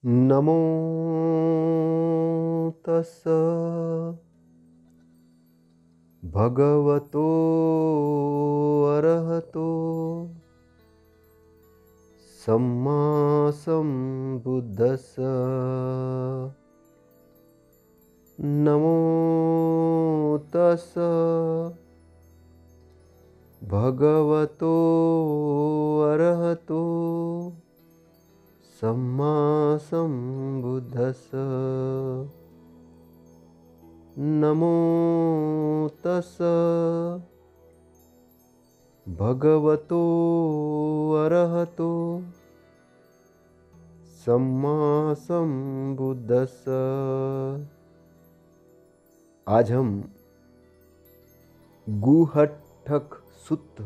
नमो तस्स भगवतो अरहतो सम्मा सम्बुद्धस्स। नमो तस्स भगवतो अरहतो सम्मा सम्बुद्धस्स। नमो तस्स भगवतो अरहतो सम्मा सम्बुद्धस्स। आज हम गुहठक सूत्र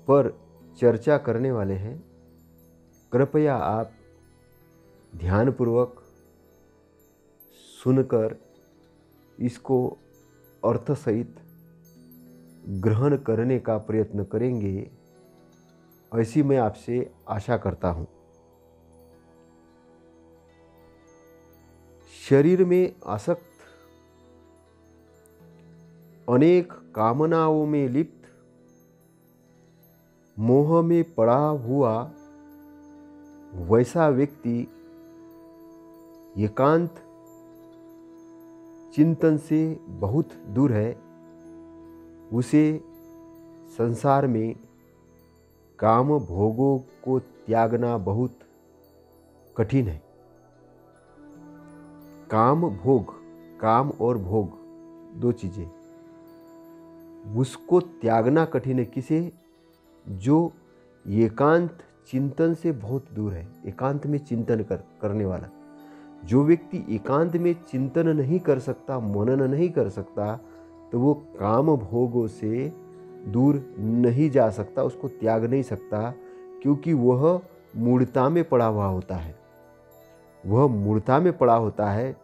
पर चर्चा करने वाले हैं। कृपया आप ध्यानपूर्वक सुनकर इसको अर्थ सहित ग्रहण करने का प्रयत्न करेंगे, ऐसी मैं आपसे आशा करता हूँ। शरीर में आसक्त, अनेक कामनाओं में लिप्त, मोह में पड़ा हुआ वैसा व्यक्ति एकांत चिंतन से बहुत दूर है। उसे संसार में काम भोगों को त्यागना बहुत कठिन है। काम भोग, काम और भोग दो चीजें, उसको त्यागना कठिन है। किसे? जो एकांत चिंतन से बहुत दूर है, एकांत में चिंतन करने वाला। जो व्यक्ति एकांत में चिंतन नहीं कर सकता, मनन नहीं कर सकता, तो वो काम भोगों से दूर नहीं जा सकता, उसको त्याग नहीं सकता, क्योंकि वह मूढ़ता में पड़ा हुआ होता है। वह मूढ़ता में पड़ा होता है।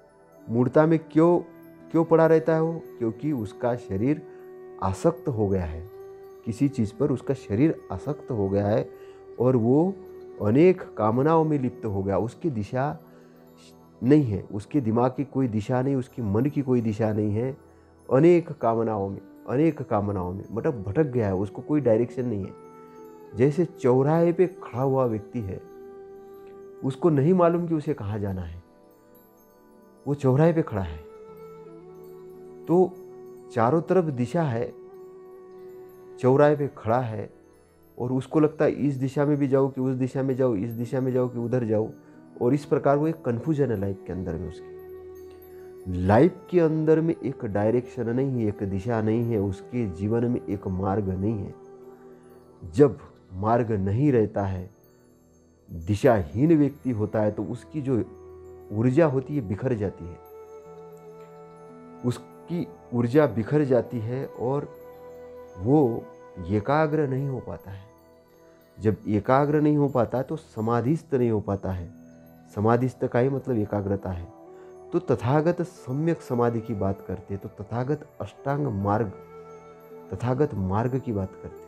मूढ़ता में क्यों पड़ा रहता है वो? क्योंकि उसका शरीर आसक्त हो गया है, किसी चीज़ पर उसका शरीर आसक्त हो गया है और वो अनेक कामनाओं में लिप्त हो गया। उसकी दिशा नहीं है, उसके दिमाग की कोई दिशा नहीं, उसकी मन की कोई दिशा नहीं है। अनेक कामनाओं में मतलब भटक गया है, उसको कोई डायरेक्शन नहीं है। जैसे चौराहे पे खड़ा हुआ व्यक्ति है, उसको नहीं मालूम कि उसे कहाँ जाना है। वो चौराहे पे खड़ा है तो चारों तरफ दिशा है, चौराहे पे खड़ा है और उसको लगता है इस दिशा में भी जाओ कि उस दिशा में जाओ, इस दिशा में जाओ कि उधर जाओ। और इस प्रकार वो एक कन्फ्यूजन है लाइफ के अंदर में। उसकी लाइफ के अंदर में एक डायरेक्शन नहीं है, एक दिशा नहीं है, उसके जीवन में एक मार्ग नहीं है। जब मार्ग नहीं रहता है, दिशाहीन व्यक्ति होता है, तो उसकी जो ऊर्जा होती है बिखर जाती है। उसकी ऊर्जा बिखर जाती है और वो एकाग्र नहीं हो पाता है। जब एकाग्र नहीं हो पाता तो समाधिस्थ नहीं हो पाता है। समाधिस्थ का ही मतलब एकाग्रता है। तो तथागत सम्यक समाधि की बात करते हैं, तो तथागत अष्टांग मार्ग, तथागत मार्ग की बात करते हैं।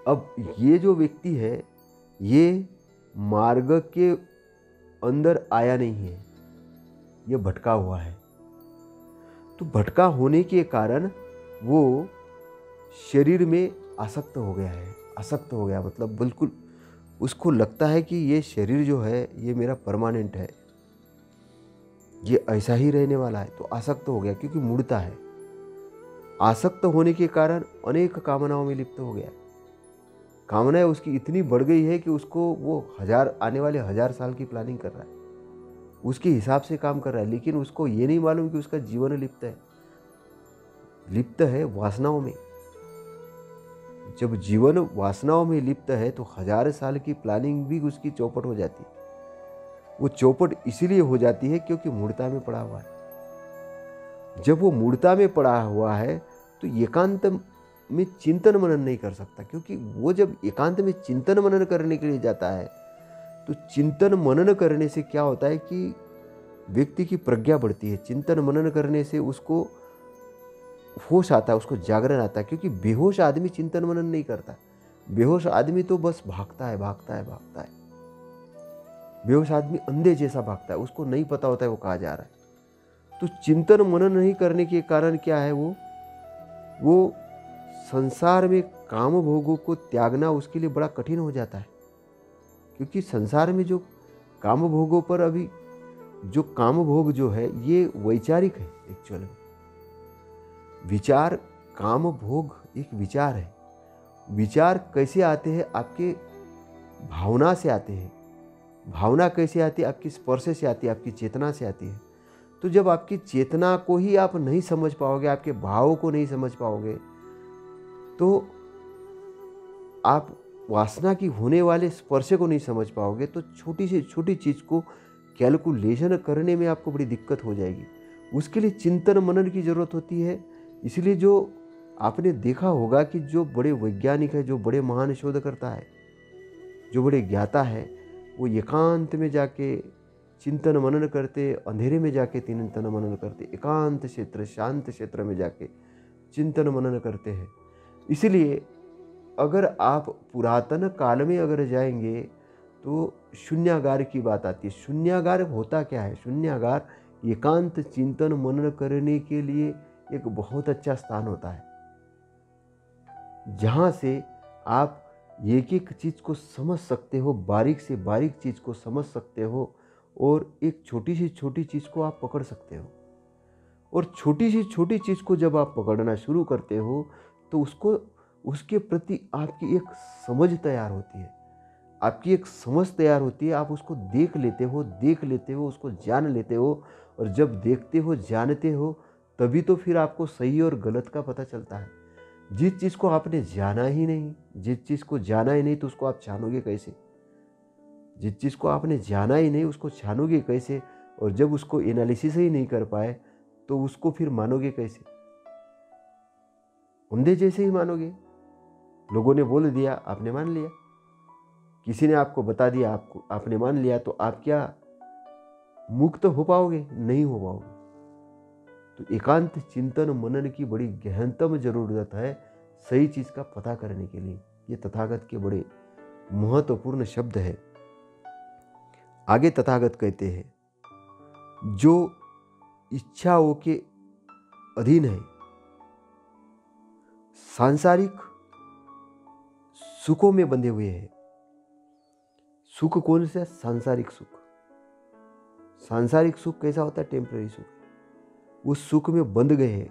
अब ये जो व्यक्ति है, ये मार्ग के अंदर आया नहीं है, ये भटका हुआ है। तो भटका होने के कारण वो शरीर में आसक्त हो गया है। आसक्त हो गया मतलब बिल्कुल उसको लगता है कि ये शरीर जो है ये मेरा परमानेंट है, ये ऐसा ही रहने वाला है। तो आसक्त हो गया क्योंकि मूढ़ता है। आसक्त होने के कारण अनेक कामनाओं में लिप्त हो गया। कामनाएं उसकी इतनी बढ़ गई है कि उसको वो आने वाले 1000 साल की प्लानिंग कर रहा है, उसके हिसाब से काम कर रहा है। लेकिन उसको ये नहीं मालूम कि उसका जीवन लिप्त है वासनाओं में। जब जीवन वासनाओं में लिप्त है तो 1000 साल की प्लानिंग भी उसकी चौपट हो जाती है। वो चौपट इसीलिए हो जाती है क्योंकि मूढ़ता में पड़ा हुआ है। जब वो मूढ़ता में पड़ा हुआ है तो एकांत में चिंतन मनन नहीं कर सकता, क्योंकि वो जब एकांत में चिंतन मनन करने के लिए जाता है तो चिंतन मनन करने से क्या होता है कि व्यक्ति की प्रज्ञा बढ़ती है। चिंतन मनन करने से उसको होश आता है, उसको जागरण आता है। क्योंकि बेहोश आदमी चिंतन मनन नहीं करता। बेहोश आदमी तो बस भागता है। बेहोश आदमी अंधे जैसा भागता है, उसको नहीं पता होता है वो कहाँ जा रहा है। तो चिंतन मनन नहीं करने के कारण क्या है, वो संसार में काम भोगों को त्यागना उसके लिए बड़ा कठिन हो जाता है। क्योंकि संसार में जो काम भोगों पर अभी जो काम भोग जो है ये वैचारिक है एक्चुअल में। विचार, काम भोग एक विचार है। विचार कैसे आते हैं, आपके भावना से आते हैं। भावना कैसे आती है, आपकी स्पर्श से आती है, आपकी चेतना से आती है। तो जब आपकी चेतना को ही आप नहीं समझ पाओगे, आपके भाव को नहीं समझ पाओगे, तो आप वासना की होने वाले स्पर्श को नहीं समझ पाओगे, तो छोटी से छोटी चीज़ को कैलकुलेशन करने में आपको बड़ी दिक्कत हो जाएगी। उसके लिए चिंतन मनन की ज़रूरत होती है। इसलिए जो आपने देखा होगा कि जो बड़े वैज्ञानिक है, जो बड़े महान शोधकर्ता है, जो बड़े ज्ञाता है, वो एकांत में जाके चिंतन मनन करते, अंधेरे में जाके चिंतन मनन करते, एकांत क्षेत्र, शांत क्षेत्र में जाके चिंतन मनन करते हैं। इसलिए अगर आप पुरातन काल में अगर जाएंगे तो शून्यागार की बात आती है। शून्यागार होता क्या है? शून्यागार एकांत चिंतन मनन करने के लिए एक बहुत अच्छा स्थान होता है, जहाँ से आप एक एक चीज़ को समझ सकते हो, बारीक से बारीक चीज़ को समझ सकते हो, और एक छोटी से छोटी चीज़ को आप पकड़ सकते हो। और छोटी से छोटी चीज़ को जब आप पकड़ना शुरू करते हो तो उसके प्रति आपकी एक समझ तैयार होती है, आपकी एक समझ तैयार होती है। आप उसको देख लेते हो, उसको जान लेते हो। और जब देखते हो, जानते हो, तभी तो फिर आपको सही और गलत का पता चलता है। जिस चीज़ को आपने जाना ही नहीं, जिस चीज़ को जाना ही नहीं, तो उसको आप छानोगे कैसे? जिस चीज़ को आपने जाना ही नहीं, उसको छानोगे कैसे? और जब उसको एनालिसिस ही नहीं कर पाए तो उसको फिर मानोगे कैसे? अंधे जैसे ही मानोगे। लोगों ने बोल दिया, आपने मान लिया। किसी ने आपको बता दिया, आपने मान लिया, तो आप क्या मुक्त हो पाओगे? नहीं हो पाओगे। तो एकांत चिंतन मनन की बड़ी गहनतम जरूरत है सही चीज का पता करने के लिए। ये तथागत के बड़े महत्वपूर्ण शब्द है। आगे तथागत कहते हैं, जो इच्छाओं के अधीन है, सांसारिक सुखों में बंधे हुए हैं। सुख कौन सा? सांसारिक सुख। सांसारिक सुख कैसा होता है? टेम्पररी सुख। उस सुख में बंध गए हैं।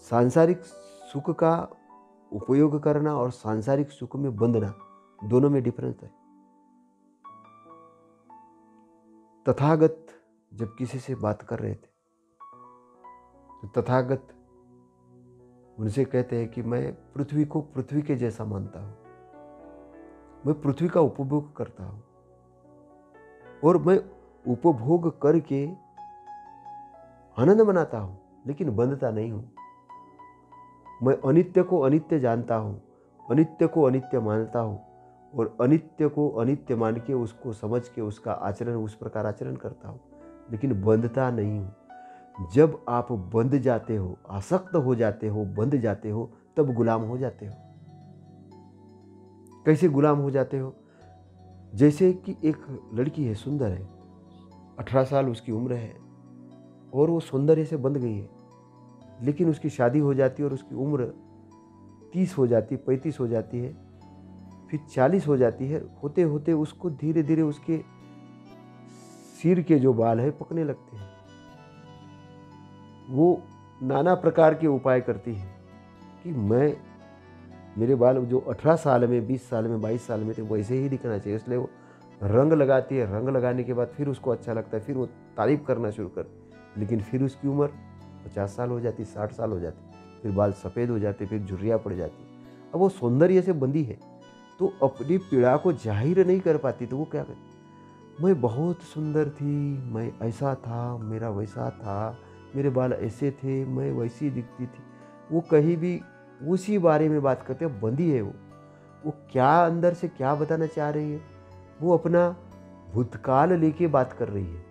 सांसारिक सुख का उपयोग करना और सांसारिक सुख में बंधना, दोनों में डिफरेंस है। तथागत जब किसी से बात कर रहे थे तो तथागत उनसे कहते हैं कि मैं पृथ्वी को पृथ्वी के जैसा मानता हूं, मैं पृथ्वी का उपभोग करता हूं, और मैं उपभोग करके आनंद मनाता हूं, लेकिन बंधता नहीं हूं। मैं अनित्य को अनित्य जानता हूं, अनित्य को अनित्य मानता हूं, और अनित्य को अनित्य मान के उसको समझ के उसका आचरण उस प्रकार आचरण करता हूं, लेकिन बंधता नहीं हूं। जब आप बंध जाते हो, आसक्त हो जाते हो, बंध जाते हो, तब गुलाम हो जाते हो। कैसे गुलाम हो जाते हो? जैसे कि एक लड़की है, सुंदर है, 18 साल उसकी उम्र है, और वो सौंदर्य से बंध गई है, लेकिन उसकी शादी हो जाती है और उसकी उम्र 30 हो जाती है, 35 हो जाती है, फिर 40 हो जाती है। होते होते उसको धीरे धीरे उसके सिर के जो बाल है पकने लगते हैं। वो नाना प्रकार के उपाय करती है कि मेरे बाल जो 18 साल में, 20 साल में, 22 साल में थे वैसे ही दिखना चाहिए। इसलिए वो रंग लगाती है। रंग लगाने के बाद फिर उसको अच्छा लगता है, फिर वो तारीफ करना शुरू कर, लेकिन फिर उसकी उम्र 50 साल हो जाती, 60 साल हो जाती, फिर बाल सफ़ेद हो जाते, फिर झुर्रियाँ पड़ जाती। अब वो सौंदर्य से बंधी है, तो अपनी पीड़ा को जाहिर नहीं कर पाती। तो वो क्या कहती, मैं बहुत सुंदर थी, मैं ऐसा था, मेरा वैसा था, मेरे बाल ऐसे थे, मैं वैसी दिखती थी। वो कहीं भी उसी बारे में बात करते हैं। बंदी है वो क्या अंदर से क्या बताना चाह रही है? वो अपना भूतकाल लेके बात कर रही है।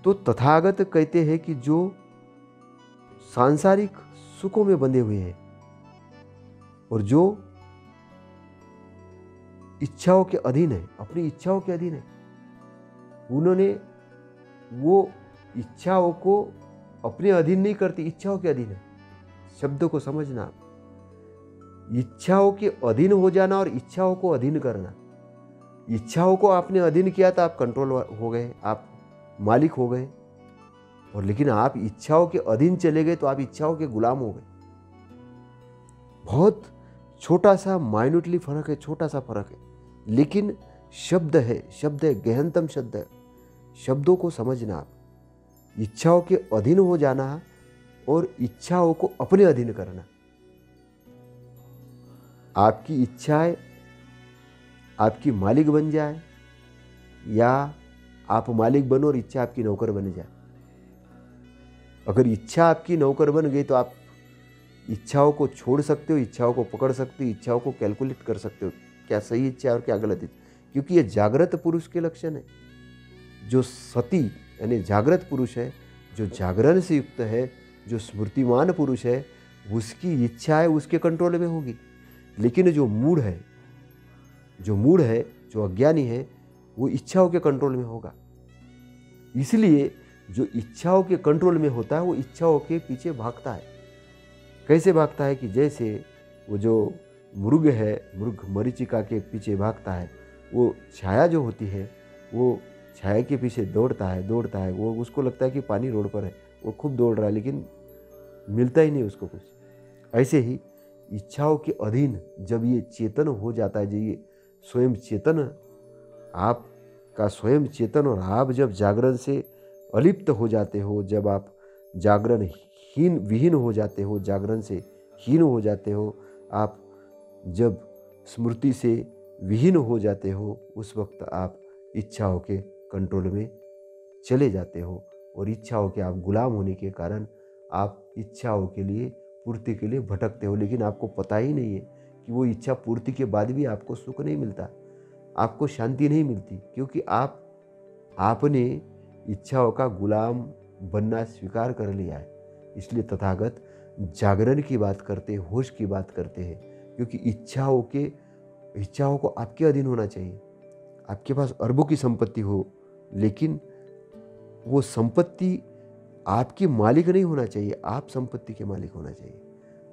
तो तथागत कहते हैं कि जो सांसारिक सुखों में बंधे हुए हैं और जो इच्छाओं के अधीन है, अपनी इच्छाओं के अधीन है। उन्होंने वो इच्छाओं को अपने अधीन नहीं करती, इच्छाओं के अधीन है। शब्द को समझना, इच्छाओं के अधीन हो जाना और इच्छाओं को अधीन करना। इच्छाओं को आपने अधीन किया तो आप कंट्रोल हो गए, आप मालिक हो गए, और लेकिन आप इच्छाओं के अधीन चले गए तो आप इच्छाओं के गुलाम हो गए। बहुत छोटा सा माइन्यूटली फर्क है, छोटा सा फर्क है, लेकिन शब्द है, शब्द है, गहनतम शब्द है। शब्दों को समझना, आप इच्छाओं के अधीन हो जाना और इच्छाओं को अपने अधीन करना। आपकी इच्छाएं आपकी मालिक बन जाए या आप मालिक बनो और इच्छा आपकी नौकर बन जाए। अगर इच्छा आपकी नौकर बन गई तो आप इच्छाओं को छोड़ सकते हो, इच्छाओं को पकड़ सकते हो, इच्छाओं को कैलकुलेट कर सकते हो, क्या सही इच्छा है और क्या गलत इच्छा, क्योंकि ये जागृत पुरुष के लक्षण है। जो सती यानी जागृत पुरुष है, जो जागरण से युक्त है, जो स्मृतिमान पुरुष है, उसकी इच्छा है उसके कंट्रोल में होगी। लेकिन जो मूढ़ है, जो अज्ञानी है, वो इच्छाओं के कंट्रोल में होगा। इसलिए जो इच्छाओं के कंट्रोल में होता है वो इच्छाओं के पीछे भागता है। कैसे भागता है कि जैसे वो जो मृग है, मृग मरीचिका के पीछे भागता है, वो छाया जो होती है वो छाया के पीछे दौड़ता है, वो उसको लगता है कि पानी रोड पर है, वो खूब दौड़ रहा है लेकिन मिलता ही नहीं उसको कुछ। ऐसे ही इच्छाओं के अधीन जब ये चेतन हो जाता है, जब ये स्वयं चेतन, आपका स्वयं चेतन और आप जब जागरण से अलिप्त हो जाते हो, जब आप जागरण विहीन हो जाते हो, जागरण से हीन हो जाते हो, आप जब स्मृति से विहीन हो जाते हो, उस वक्त आप इच्छाओं के कंट्रोल में चले जाते हो और इच्छाओं के आप गुलाम होने के कारण आप इच्छाओं के लिए, पूर्ति के लिए भटकते हो। लेकिन आपको पता ही नहीं है कि वो इच्छा पूर्ति के बाद भी आपको सुख नहीं मिलता, आपको शांति नहीं मिलती, क्योंकि आपने इच्छाओं का गुलाम बनना स्वीकार कर लिया है। इसलिए तथागत जागरण की बात करते हैं, होश की बात करते हैं, क्योंकि इच्छाओं को आपके अधीन होना चाहिए। आपके पास अरबों की संपत्ति हो, लेकिन वो संपत्ति आपकी मालिक नहीं होना चाहिए, आप संपत्ति के मालिक होना चाहिए।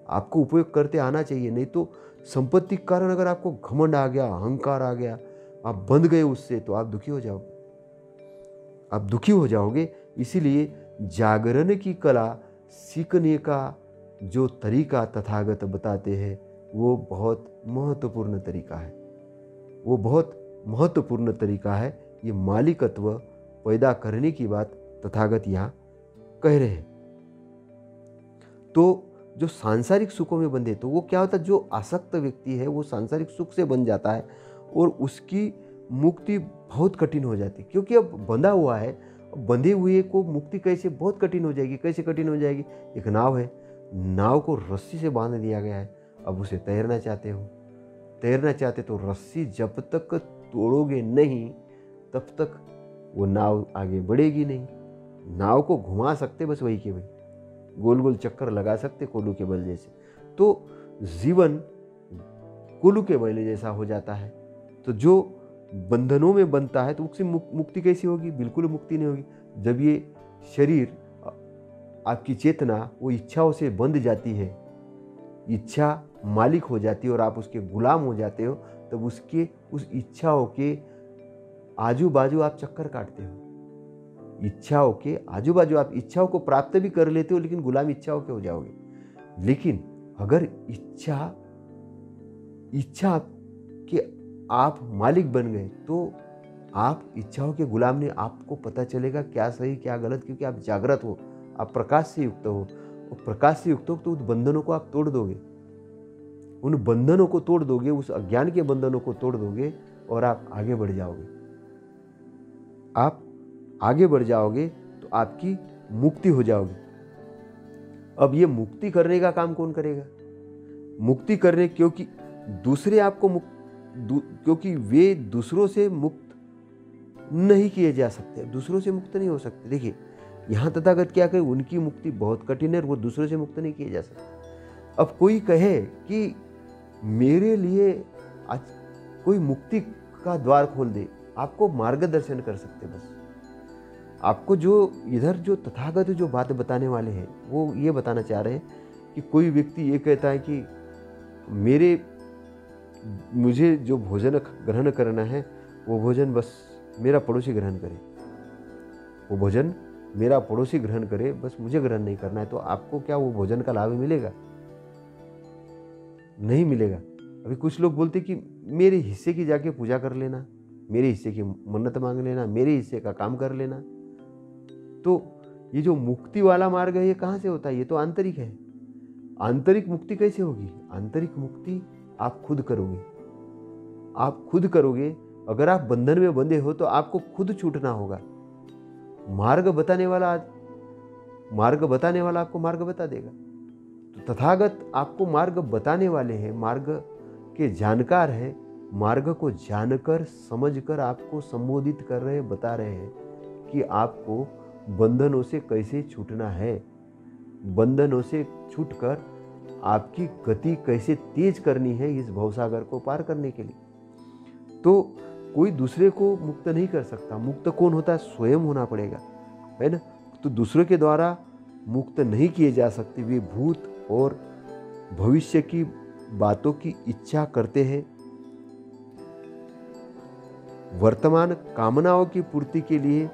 आपको उपयोग करते आना चाहिए, नहीं तो संपत्ति के कारण अगर आपको घमंड आ गया, अहंकार आ गया, आप बंध गए उससे, तो आप दुखी हो जाओगे। इसीलिए जागरण की कला सीखने का जो तरीका तथागत बताते हैं वो बहुत महत्वपूर्ण तरीका है, वो बहुत महत्वपूर्ण तरीका है। ये मालिकत्व पैदा करने की बात तथागत यहाँ कह रहे हैं। तो जो सांसारिक सुखों में बंधे, तो वो क्या होता है, जो आसक्त व्यक्ति है वो सांसारिक सुख से बन जाता है और उसकी मुक्ति बहुत कठिन हो जाती है, क्योंकि अब बंधा हुआ है। बंधे हुए को मुक्ति कैसे बहुत कठिन हो जाएगी। कैसे कठिन हो जाएगी? एक नाव है, नाव को रस्सी से बांध दिया गया है, अब उसे तैरना चाहते तो रस्सी जब तक तोड़ोगे नहीं तब तक वो नाव आगे बढ़ेगी नहीं। नाव को घुमा सकते बस वही के वही, गोल गोल चक्कर लगा सकते कोलू के बल जैसे, तो जीवन कोलू के बल जैसा हो जाता है। तो जो बंधनों में बनता है तो उससे मुक्ति कैसी होगी? बिल्कुल मुक्ति नहीं होगी। जब ये शरीर, आपकी चेतना वो इच्छाओं से बंध जाती है, इच्छा मालिक हो जाती है और आप उसके गुलाम हो जाते हो, तब उस इच्छाओं के आजू बाजू आप चक्कर काटते हो। इच्छाओं के आजू बाजू आप इच्छाओं को प्राप्त भी कर लेते हो, लेकिन गुलाम इच्छाओं के हो जाओगे। लेकिन अगर इच्छा के आप मालिक बन गए तो आप इच्छाओं के गुलाम नहीं, आपको पता चलेगा क्या सही क्या गलत, क्योंकि आप जागृत हो, आप प्रकाश से युक्त हो। और प्रकाश से युक्त हो तो उस बंधनों को आप तोड़ दोगे, उन बंधनों को तोड़ दोगे, उस अज्ञान के बंधनों को तोड़ दोगे और आप आगे बढ़ जाओगे। आप आगे बढ़ जाओगे तो आपकी मुक्ति हो जाओगी। अब ये मुक्ति करने का काम कौन करेगा? मुक्ति करने, क्योंकि दूसरे आपको क्योंकि वे दूसरों से मुक्त नहीं किए जा सकते, दूसरों से मुक्त नहीं हो सकते। देखिए यहाँ तथागत क्या कहे, उनकी मुक्ति बहुत कठिन है और वो दूसरों से मुक्त नहीं किए जा सकते। अब कोई कहे कि मेरे लिए आज कोई मुक्ति का द्वार खोल दे, आपको मार्गदर्शन कर सकते। बस आपको जो इधर जो तथागत जो बात बताने वाले हैं वो ये बताना चाह रहे हैं कि कोई व्यक्ति ये कहता है कि मुझे जो भोजन ग्रहण करना है वो भोजन बस मेरा पड़ोसी ग्रहण करे, वो भोजन मेरा पड़ोसी ग्रहण करे, बस मुझे ग्रहण नहीं करना है। तो आपको क्या वो भोजन का लाभ मिलेगा? नहीं मिलेगा। अभी कुछ लोग बोलते कि मेरे हिस्से की जाके पूजा कर लेना, मेरे हिस्से की मन्नत मांग लेना, मेरे हिस्से का काम कर लेना। तो ये जो मुक्ति वाला मार्ग है ये कहाँ से होता है? ये तो आंतरिक है। आंतरिक मुक्ति कैसे होगी? आंतरिक मुक्ति आप खुद करोगे, आप खुद करोगे। अगर आप बंधन में बंधे हो तो आपको खुद छूटना होगा। मार्ग बताने वाला आपको मार्ग बता देगा। तो तथागत आपको मार्ग बताने वाले हैं, मार्ग के जानकार हैं। मार्ग को जानकर समझकर आपको संबोधित कर रहे हैं, बता रहे हैं कि आपको बंधनों से कैसे छूटना है, बंधनों से छूटकर आपकी गति कैसे तेज करनी है इस भवसागर को पार करने के लिए। तो कोई दूसरे को मुक्त नहीं कर सकता। मुक्त कौन होता है? स्वयं होना पड़ेगा, है ना। तो दूसरों के द्वारा मुक्त नहीं किए जा सकते। वे भूत और भविष्य की बातों की इच्छा करते हैं, वर्तमान कामनाओं की पूर्ति के लिए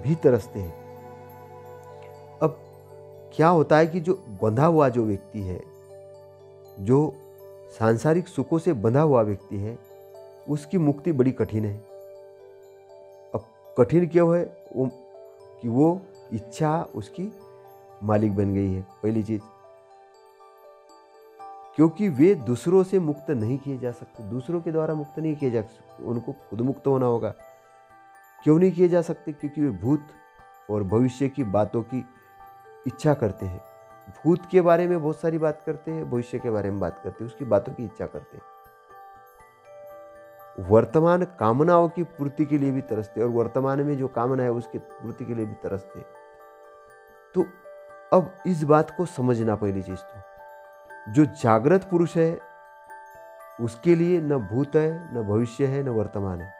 भी तरसते हैं। अब क्या होता है कि जो बंधा हुआ जो व्यक्ति है, जो सांसारिक सुखों से बंधा हुआ व्यक्ति है, उसकी मुक्ति बड़ी कठिन है। अब कठिन क्यों है? कि वो इच्छा उसकी मालिक बन गई है। पहली चीज, क्योंकि वे दूसरों से मुक्त नहीं किए जा सकते, दूसरों के द्वारा मुक्त नहीं किए जा सकते, उनको खुद मुक्त होना होगा। क्यों नहीं किए जा सकते? क्योंकि वे भूत और भविष्य की बातों की इच्छा करते हैं। भूत के बारे में बहुत सारी बात करते हैं, भविष्य के बारे में बात करते हैं, उसकी बातों की इच्छा करते हैं। वर्तमान कामनाओं की पूर्ति के लिए भी तरसते हैं, और वर्तमान में जो कामना है उसकी पूर्ति के लिए भी तरसते हैं। तो अब इस बात को समझना पहली चीज, तो जो जागृत पुरुष है उसके लिए न भूत है, न भविष्य है, न वर्तमान है।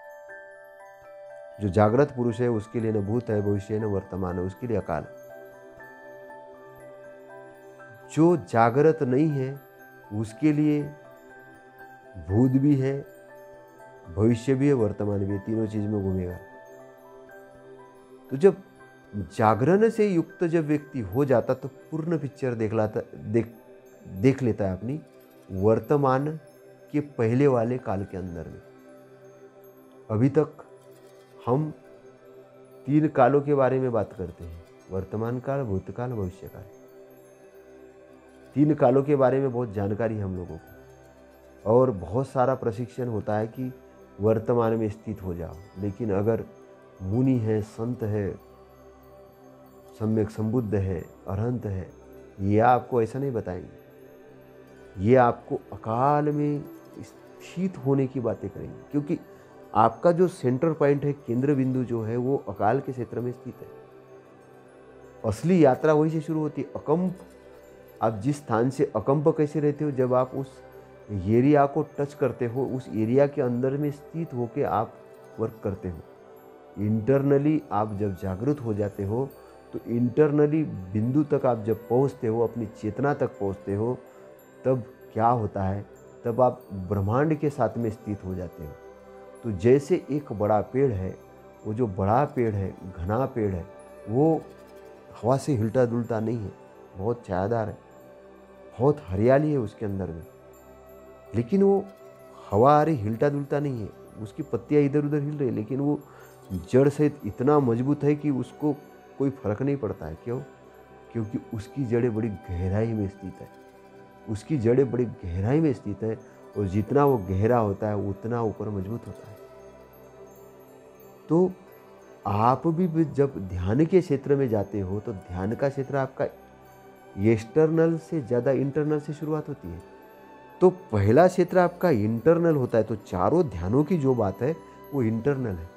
जो जागृत पुरुष है उसके लिए न भूत है, भविष्य है, न वर्तमान है, उसके लिए अकाल है। जो जागृत नहीं है उसके लिए भूत भी है, भविष्य भी है, वर्तमान भी है, तीनों चीज में घूमेगा। तो जब जागरण से युक्त जब व्यक्ति हो जाता तो पूर्ण पिक्चर देख लेता है अपनी वर्तमान के पहले वाले काल के अंदर में। अभी तक हम 3 कालों के बारे में बात करते हैं, वर्तमान काल, भूतकाल, भविष्य काल। 3 कालों के बारे में बहुत जानकारी है हम लोगों को, और बहुत सारा प्रशिक्षण होता है कि वर्तमान में स्थित हो जाओ। लेकिन अगर मुनि है, संत है, सम्यक संबुद्ध है, अरहंत है, ये आपको ऐसा नहीं बताएंगे। ये आपको अकाल में स्थित होने की बातें करेंगे, क्योंकि आपका जो सेंटर पॉइंट है, केंद्र बिंदु जो है, वो अकाल के क्षेत्र में स्थित है। असली यात्रा वहीं से शुरू होती है। अकंप, आप जिस स्थान से अकंप कैसे रहते हो? जब आप उस एरिया को टच करते हो, उस एरिया के अंदर में स्थित होकर आप वर्क करते हो। इंटरनली आप जब जागृत हो जाते हो तो इंटरनली बिंदु तक आप जब पहुंचते हो, अपनी चेतना तक पहुंचते हो, तब क्या होता है? तब आप ब्रह्मांड के साथ में स्थित हो जाते हो। तो जैसे एक बड़ा पेड़ है, वो जो बड़ा पेड़ है, घना पेड़ है, वो हवा से हिलता डुलता नहीं है, बहुत छायादार है, बहुत हरियाली है उसके अंदर में, लेकिन वो हवा आ रही, हिलता डुलता नहीं है, उसकी पत्तियां इधर उधर हिल रही, लेकिन वो जड़ सहित इतना मजबूत है कि उसको कोई फर्क नहीं पड़ता है। क्यों? क्योंकि उसकी जड़ें बड़ी गहराई में स्थित है, उसकी जड़ें बड़ी गहराई में स्थित है, और जितना वो गहरा होता है उतना ऊपर मजबूत होता है। तो आप भी जब ध्यान के क्षेत्र में जाते हो तो ध्यान का क्षेत्र आपका एक्सटर्नल से ज़्यादा इंटरनल से शुरुआत होती है। तो पहला क्षेत्र आपका इंटरनल होता है। तो चारों ध्यानों की जो बात है वो इंटरनल है,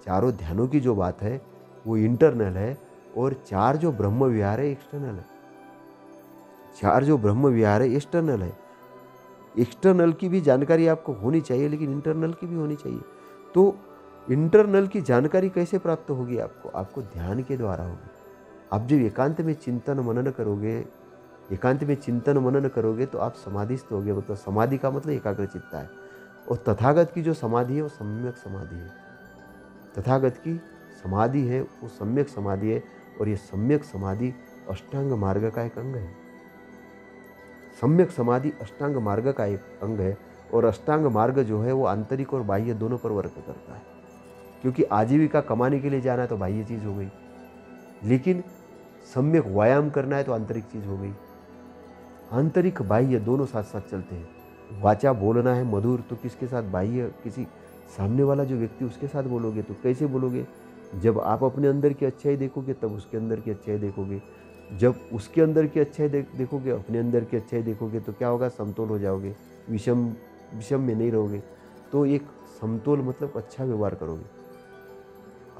चारों ध्यानों की जो बात है वो इंटरनल है, और 4 जो ब्रह्म विहार है एक्सटर्नल है, 4 जो ब्रह्म विहार है एक्सटर्नल है। एक्सटर्नल की भी जानकारी आपको होनी चाहिए, लेकिन इंटरनल की भी होनी चाहिए। तो इंटरनल की जानकारी कैसे प्राप्त होगी आपको? आपको ध्यान के द्वारा होगी। आप जब एकांत में चिंतन मनन करोगे, एकांत में चिंतन मनन करोगे तो आप समाधिस्थ होगे। मतलब समाधि का मतलब एकाग्रचित्ता है। और तथागत की जो समाधि है वो सम्यक समाधि है। तथागत की समाधि है वो सम्यक समाधि है, और ये सम्यक समाधि अष्टांग मार्ग का एक अंग है। सम्यक समाधि अष्टांग मार्ग का एक अंग है, और अष्टांग मार्ग जो है वो आंतरिक और बाह्य दोनों पर वर्क करता है। क्योंकि आजीविका कमाने के लिए जाना है तो बाह्य चीज़ हो गई, लेकिन सम्यक व्यायाम करना है तो आंतरिक चीज़ हो गई। आंतरिक बाह्य दोनों साथ साथ चलते हैं। वाचा बोलना है मधुर, तो किसके साथ? बाह्य, किसी सामने वाला जो व्यक्ति उसके साथ बोलोगे। तो कैसे बोलोगे? जब आप अपने अंदर की अच्छाई देखोगे तब उसके अंदर की अच्छाई देखोगे। जब उसके अंदर की अच्छाई देखोगे, अपने अंदर की अच्छाई देखोगे, तो क्या होगा? समतोल हो जाओगे, विषम विषम में नहीं रहोगे। तो एक समतोल मतलब अच्छा व्यवहार करोगे।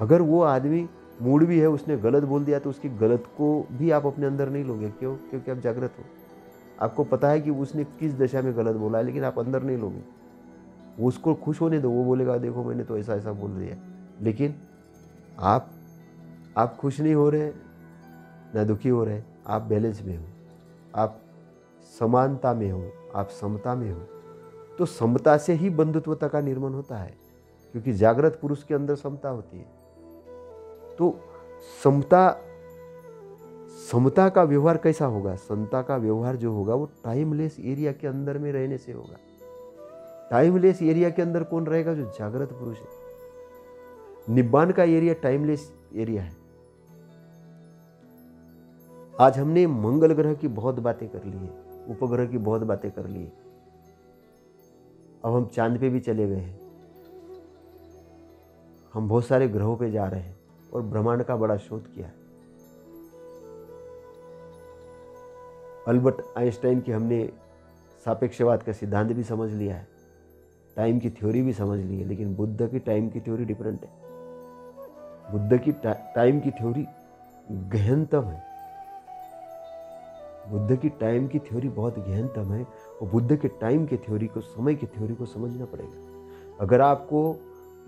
अगर वो आदमी मूड भी है, उसने गलत बोल दिया, तो उसकी गलत को भी आप अपने अंदर नहीं लोगे। क्यों? क्योंकि आप जागृत हो। आपको पता है कि उसने किस दशा में गलत बोला है, लेकिन आप अंदर नहीं लोगे। वो उसको खुश होने दो, वो बोलेगा देखो मैंने तो ऐसा ऐसा बोल दिया। लेकिन आप खुश नहीं हो रहे, ना दुखी हो रहे, आप बैलेंस में हो, आप समानता में हो, आप समता में हो। तो समता से ही बंधुत्वता का निर्माण होता है, क्योंकि जागृत पुरुष के अंदर समता होती है। तो समता का व्यवहार कैसा होगा? समता का व्यवहार जो होगा वो टाइमलेस एरिया के अंदर में रहने से होगा। टाइमलेस एरिया के अंदर कौन रहेगा? जो जागृत पुरुष है। निब्बान का एरिया टाइमलेस एरिया है। आज हमने मंगल ग्रह की बहुत बातें कर ली है, उपग्रह की बहुत बातें कर ली है। अब हम चांद पे भी चले गए हैं, हम बहुत सारे ग्रहों पे जा रहे हैं और ब्रह्मांड का बड़ा शोध किया है। अल्बर्ट आइंस्टाइन की हमने सापेक्षवाद का सिद्धांत भी समझ लिया है, टाइम की थ्योरी भी समझ ली है। लेकिन बुद्ध की टाइम की थ्योरी डिफरेंट है। बुद्ध की टाइम की थ्योरी गहनतम है। बुद्ध की टाइम की थ्योरी बहुत गहनतम है, और बुद्ध के टाइम की थ्योरी को, समय की थ्योरी को समझना पड़ेगा। अगर आपको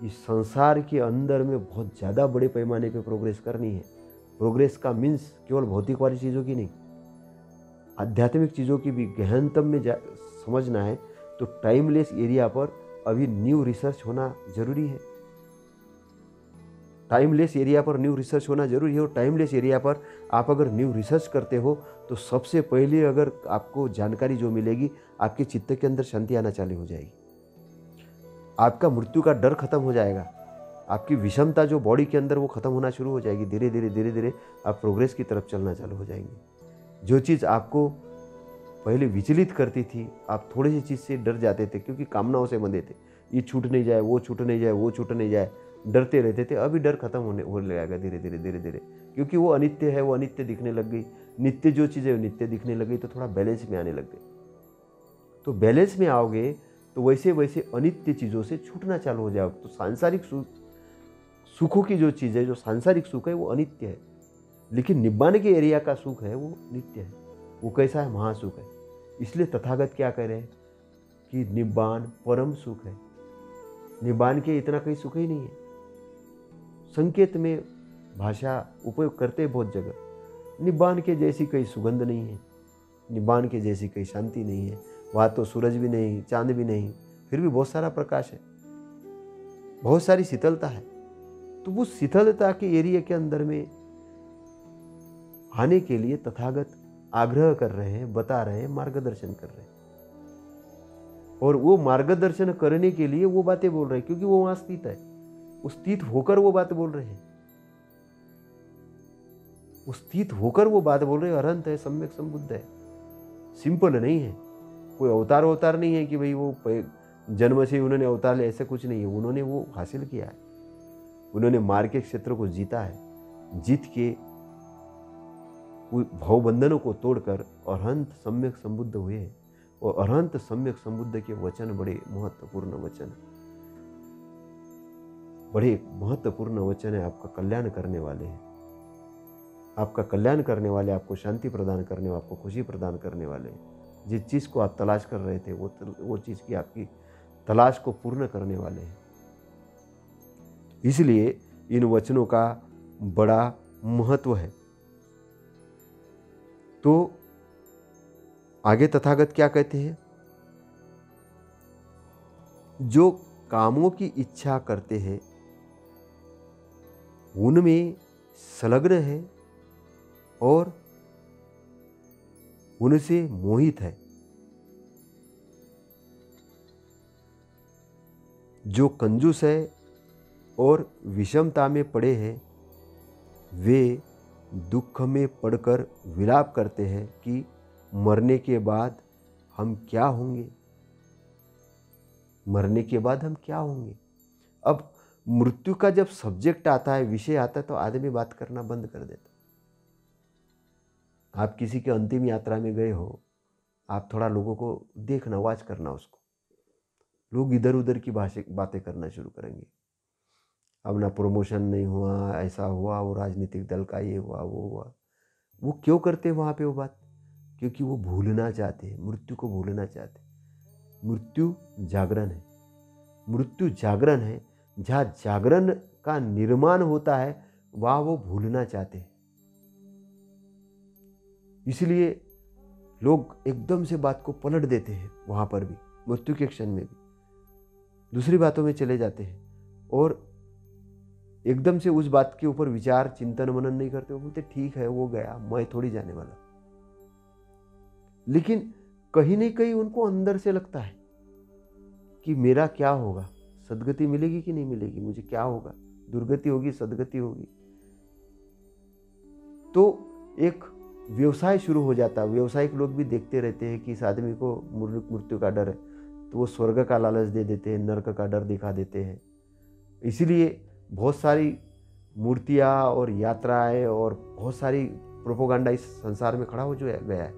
इस संसार के अंदर में बहुत ज़्यादा बड़े पैमाने पे प्रोग्रेस करनी है, प्रोग्रेस का मीन्स केवल भौतिक वाली चीज़ों की नहीं, आध्यात्मिक चीज़ों की भी गहनतम में समझना है, तो टाइमलेस एरिया पर अभी न्यू रिसर्च होना जरूरी है। टाइमलेस एरिया पर न्यू रिसर्च होना जरूरी है। और टाइमलेस एरिया पर आप अगर न्यू रिसर्च करते हो तो सबसे पहले अगर आपको जानकारी जो मिलेगी, आपके चित्त के अंदर शांति आना चालू हो जाएगी। आपका मृत्यु का डर खत्म हो जाएगा। आपकी विषमता जो बॉडी के अंदर वो खत्म होना शुरू हो जाएगी। धीरे धीरे आप प्रोग्रेस की तरफ चलना चालू हो जाएंगे। जो चीज़ आपको पहले विचलित करती थी, आप थोड़ी सी चीज़ से डर जाते थे क्योंकि कामनाओं से बंधे थे, ये छूट नहीं जाए, वो छूट नहीं जाए, वो छूट नहीं जाए, डरते रहते थे। अभी डर खत्म होने लगेगा धीरे धीरे, क्योंकि वो अनित्य है, वो अनित्य दिखने लग गई। नित्य जो चीज़ है वो नित्य दिखने लग गई, तो थोड़ा बैलेंस में आने लग गए। तो बैलेंस में आओगे तो वैसे वैसे अनित्य चीज़ों से छूटना चालू हो जाओगे। तो सांसारिक सुखों की जो चीज़ है, जो सांसारिक सुख है वो अनित्य है, लेकिन निब्बान के एरिया का सुख है वो नित्य है। वो कैसा है? महासुख है। इसलिए तथागत क्या कह रहे हैं कि निब्बान परम सुख है। निब्बान के इतना कहीं सुख ही नहीं है। संकेत में भाषा उपयोग करते हैं बहुत जगह। निब्बान के जैसी कोई सुगंध नहीं है, निब्बान के जैसी कोई शांति नहीं है। वहाँ तो सूरज भी नहीं, चांद भी नहीं, फिर भी बहुत सारा प्रकाश है, बहुत सारी शीतलता है। तो वो शीतलता के एरिया के अंदर में आने के लिए तथागत आग्रह कर रहे हैं, बता रहे हैं, मार्गदर्शन कर रहे हैं। और वो मार्गदर्शन करने के लिए वो बातें बोल रहे हैं, क्योंकि वो वहां स्थित है। वो स्थित होकर वो बात बोल रहे हैं, वो स्थित होकर वो बात बोल रहे हैं। अरहंत है, सम्यक संबुद्ध है, सिंपल नहीं है। कोई अवतार नहीं है कि भाई वो जन्म से उन्होंने अवतार लिया, ऐसा कुछ नहीं है। उन्होंने वो हासिल किया है, उन्होंने मार के क्षेत्र को जीता है, जीत के भावबंधनों को तोड़कर अरहंत सम्यक संबुद्ध हुए हैं। और अरहंत सम्यक संबुद्ध के वचन बड़े महत्वपूर्ण वचन, बड़े महत्वपूर्ण वचन है। आपका कल्याण करने वाले हैं, आपका कल्याण करने वाले, आपको शांति प्रदान करने वाले, आपको खुशी प्रदान करने वाले हैं। जिस चीज़ को आप तलाश कर रहे थे वो चीज़ की आपकी तलाश को पूर्ण करने वाले हैं। इसलिए इन वचनों का बड़ा महत्व है। तो आगे तथागत क्या कहते हैं? जो कामों की इच्छा करते हैं उनमें संलग्न है और उनसे मोहित है। जो कंजूस है और विषमता में पड़े हैं वे दुख में पड़कर विलाप करते हैं कि मरने के बाद हम क्या होंगे, मरने के बाद हम क्या होंगे। अब मृत्यु का जब सब्जेक्ट आता है, विषय आता है, तो आदमी बात करना बंद कर देता। आप किसी के अंतिम यात्रा में गए हो, आप थोड़ा लोगों को देखना, वॉच करना उसको, लोग इधर उधर की बातें करना शुरू करेंगे। अब ना प्रमोशन नहीं हुआ, ऐसा हुआ, वो राजनीतिक दल का ये हुआ, वो हुआ। वो क्यों करते हैं वहाँ पे वो बात? क्योंकि वो भूलना चाहते हैं, मृत्यु को भूलना चाहते हैं। मृत्यु जागरण है, मृत्यु जागरण है। जहाँ जागरण का निर्माण होता है वहाँ वो भूलना चाहते हैं। इसलिए लोग एकदम से बात को पलट देते हैं, वहाँ पर भी मृत्यु के क्षण में भी दूसरी बातों में चले जाते हैं और एकदम से उस बात के ऊपर विचार चिंतन मनन नहीं करते। वो बोलते ठीक है, वो गया, मैं थोड़ी जाने वाला। लेकिन कहीं नहीं कहीं उनको अंदर से लगता है कि मेरा क्या होगा, सदगति मिलेगी कि नहीं मिलेगी, मुझे क्या होगा, दुर्गति होगी, सदगति होगी। तो एक व्यवसाय शुरू हो जाता है। व्यवसायिक लोग भी देखते रहते हैं कि इस आदमी को मृत्यु का डर है, तो वो स्वर्ग का लालच दे देते हैं, नरक का डर दिखा देते हैं। इसीलिए बहुत सारी मूर्तियाँ और यात्राएं और बहुत सारी प्रोपोगंडा इस संसार में खड़ा हो जो गया है।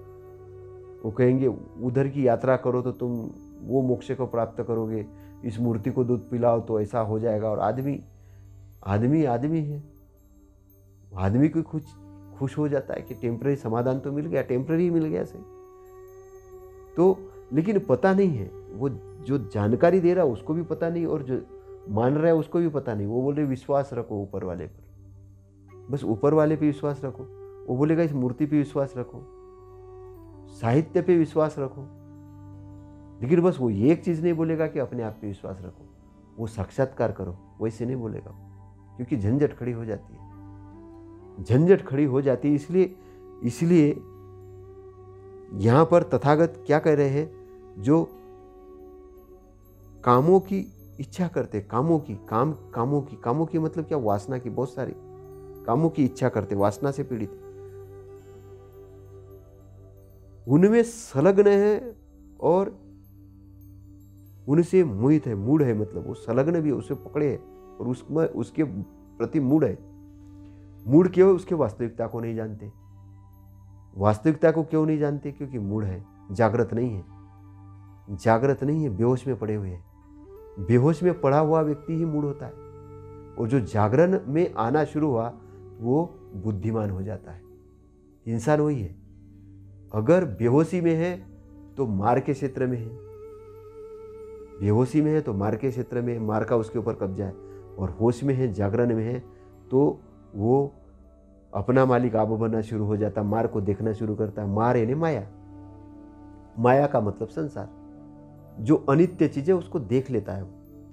वो कहेंगे उधर की यात्रा करो तो तुम वो मोक्ष को प्राप्त करोगे, इस मूर्ति को दूध पिलाओ तो ऐसा हो जाएगा। और आदमी आदमी आदमी है, आदमी को खुश हो जाता है कि टेम्पररी समाधान तो मिल गया, टेम्पररी मिल गया सही। तो लेकिन पता नहीं है, वो जो जानकारी दे रहा है उसको भी पता नहीं और जो मान रहा है उसको भी पता नहीं। वो बोल रहे विश्वास रखो ऊपर वाले पर, बस ऊपर वाले पे विश्वास रखो। वो बोलेगा इस मूर्ति पे विश्वास रखो, साहित्य पे विश्वास रखो, लेकिन बस वो ये एक चीज नहीं बोलेगा कि अपने आप पे विश्वास रखो, वो साक्षात्कार करो, वैसे नहीं बोलेगा। क्योंकि झंझट खड़ी हो जाती है, झंझट खड़ी हो जाती है। इसलिए यहां पर तथागत क्या कह रहे हैं? जो कामों की इच्छा करते, कामों की मतलब क्या? वासना की, बहुत सारी कामों की इच्छा करते, वासना से पीड़ित, उनमें संलग्न है और उनसे मोहित है। मूड है, मतलब वो संलग्न भी है, उसे पकड़े है और उसमें उसके प्रति मूड है। मूड क्यों है? उसके वास्तविकता को नहीं जानते। वास्तविकता को क्यों नहीं जानते? क्योंकि मूड है, जागृत नहीं है। जागृत नहीं है, बेहोश में पड़े हुए हैं। बेहोश में पड़ा हुआ व्यक्ति ही मूड होता है, और जो जागरण में आना शुरू हुआ वो बुद्धिमान हो जाता है। इंसान वही है। अगर बेहोशी में है तो मार के क्षेत्र में है, बेहोशी में है तो मार के क्षेत्र में, मार का उसके ऊपर कब्जा है। और होश में है, जागरण में है, तो वो अपना मालिक आप बनना शुरू हो जाता, मार को देखना शुरू करता है। मार यानी माया, माया का मतलब संसार, जो अनित्य चीज है उसको देख लेता है,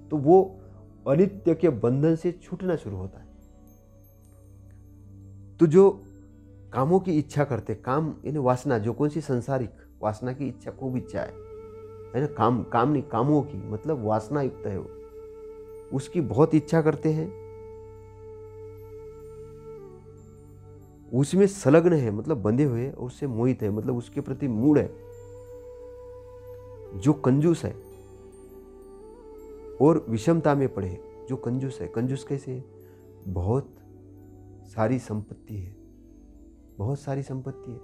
तो वो अनित्य के बंधन से छूटना शुरू होता है। तो जो कामों की इच्छा करते, काम यानी वासना, जो कौन सी? संसारिक वासना की इच्छा, खूब इच्छा है ना। काम नहीं, कामों की मतलब वासना युक्त है वो, उसकी बहुत इच्छा करते हैं, उसमें संलग्न है मतलब बंधे हुए, और उससे मोहित है मतलब उसके प्रति मूड है। जो कंजूस है और विषमता में पड़े, जो कंजूस है, कंजूस कैसे है? बहुत सारी संपत्ति है, बहुत सारी संपत्ति है,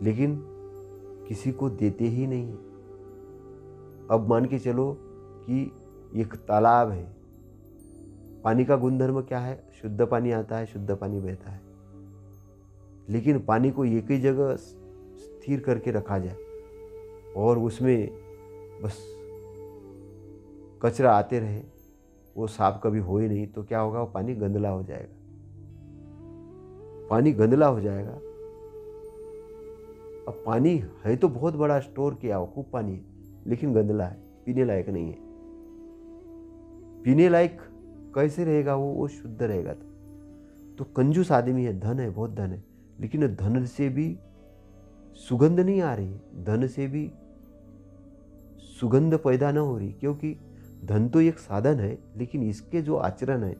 लेकिन किसी को देते ही नहीं है। अब मान के चलो कि एक तालाब है, पानी का गुणधर्म क्या है? शुद्ध पानी आता है, शुद्ध पानी बहता है, लेकिन पानी को एक ही जगह स्थिर करके रखा जाए और उसमें बस कचरा आते रहे, वो साफ कभी हो ही नहीं, तो क्या होगा, वो पानी गंदला हो जाएगा। पानी गंदला हो जाएगा। अब पानी है तो बहुत बड़ा स्टोर किया हो, खूब पानी है, लेकिन गंदला है, पीने लायक नहीं है। पीने लायक कैसे रहेगा वो शुद्ध रहेगा। तो कंजूस आदमी है, धन है, बहुत धन है, लेकिन धन से भी सुगंध नहीं आ रही, धन से भी सुगंध पैदा न हो रही, क्योंकि धन तो एक साधन है, लेकिन इसके जो आचरण है,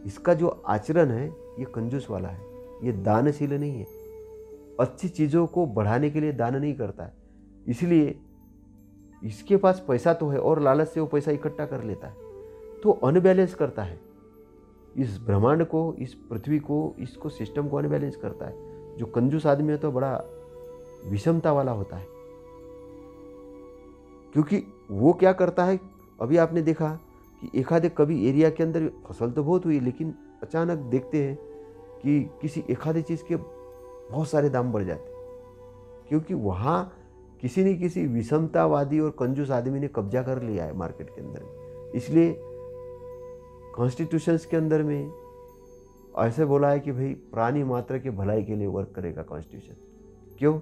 इसका जो आचरण है, ये कंजूस वाला है, ये दानशील नहीं है। अच्छी चीज़ों को बढ़ाने के लिए दान नहीं करता है, इसलिए इसके पास पैसा तो है और लालच से वो पैसा इकट्ठा कर लेता है, तो अनबैलेंस करता है इस ब्रह्मांड को, इस पृथ्वी को, इसको सिस्टम को अनबैलेंस करता है। जो कंजूस आदमी है तो बड़ा विषमता वाला होता है, क्योंकि वो क्या करता है, अभी आपने देखा कि एक आधे कभी एरिया के अंदर फसल तो बहुत हुई, लेकिन अचानक देखते हैं कि किसी एक आधे चीज़ के बहुत सारे दाम बढ़ जाते, क्योंकि वहाँ किसी न किसी विषमतावादी और कंजूस आदमी ने कब्जा कर लिया है मार्केट के अंदर। इसलिए कॉन्स्टिट्यूशंस के अंदर में ऐसे बोला है कि भाई प्राणी मात्र के भलाई के लिए वर्क करेगा कॉन्स्टिट्यूशन। क्यों?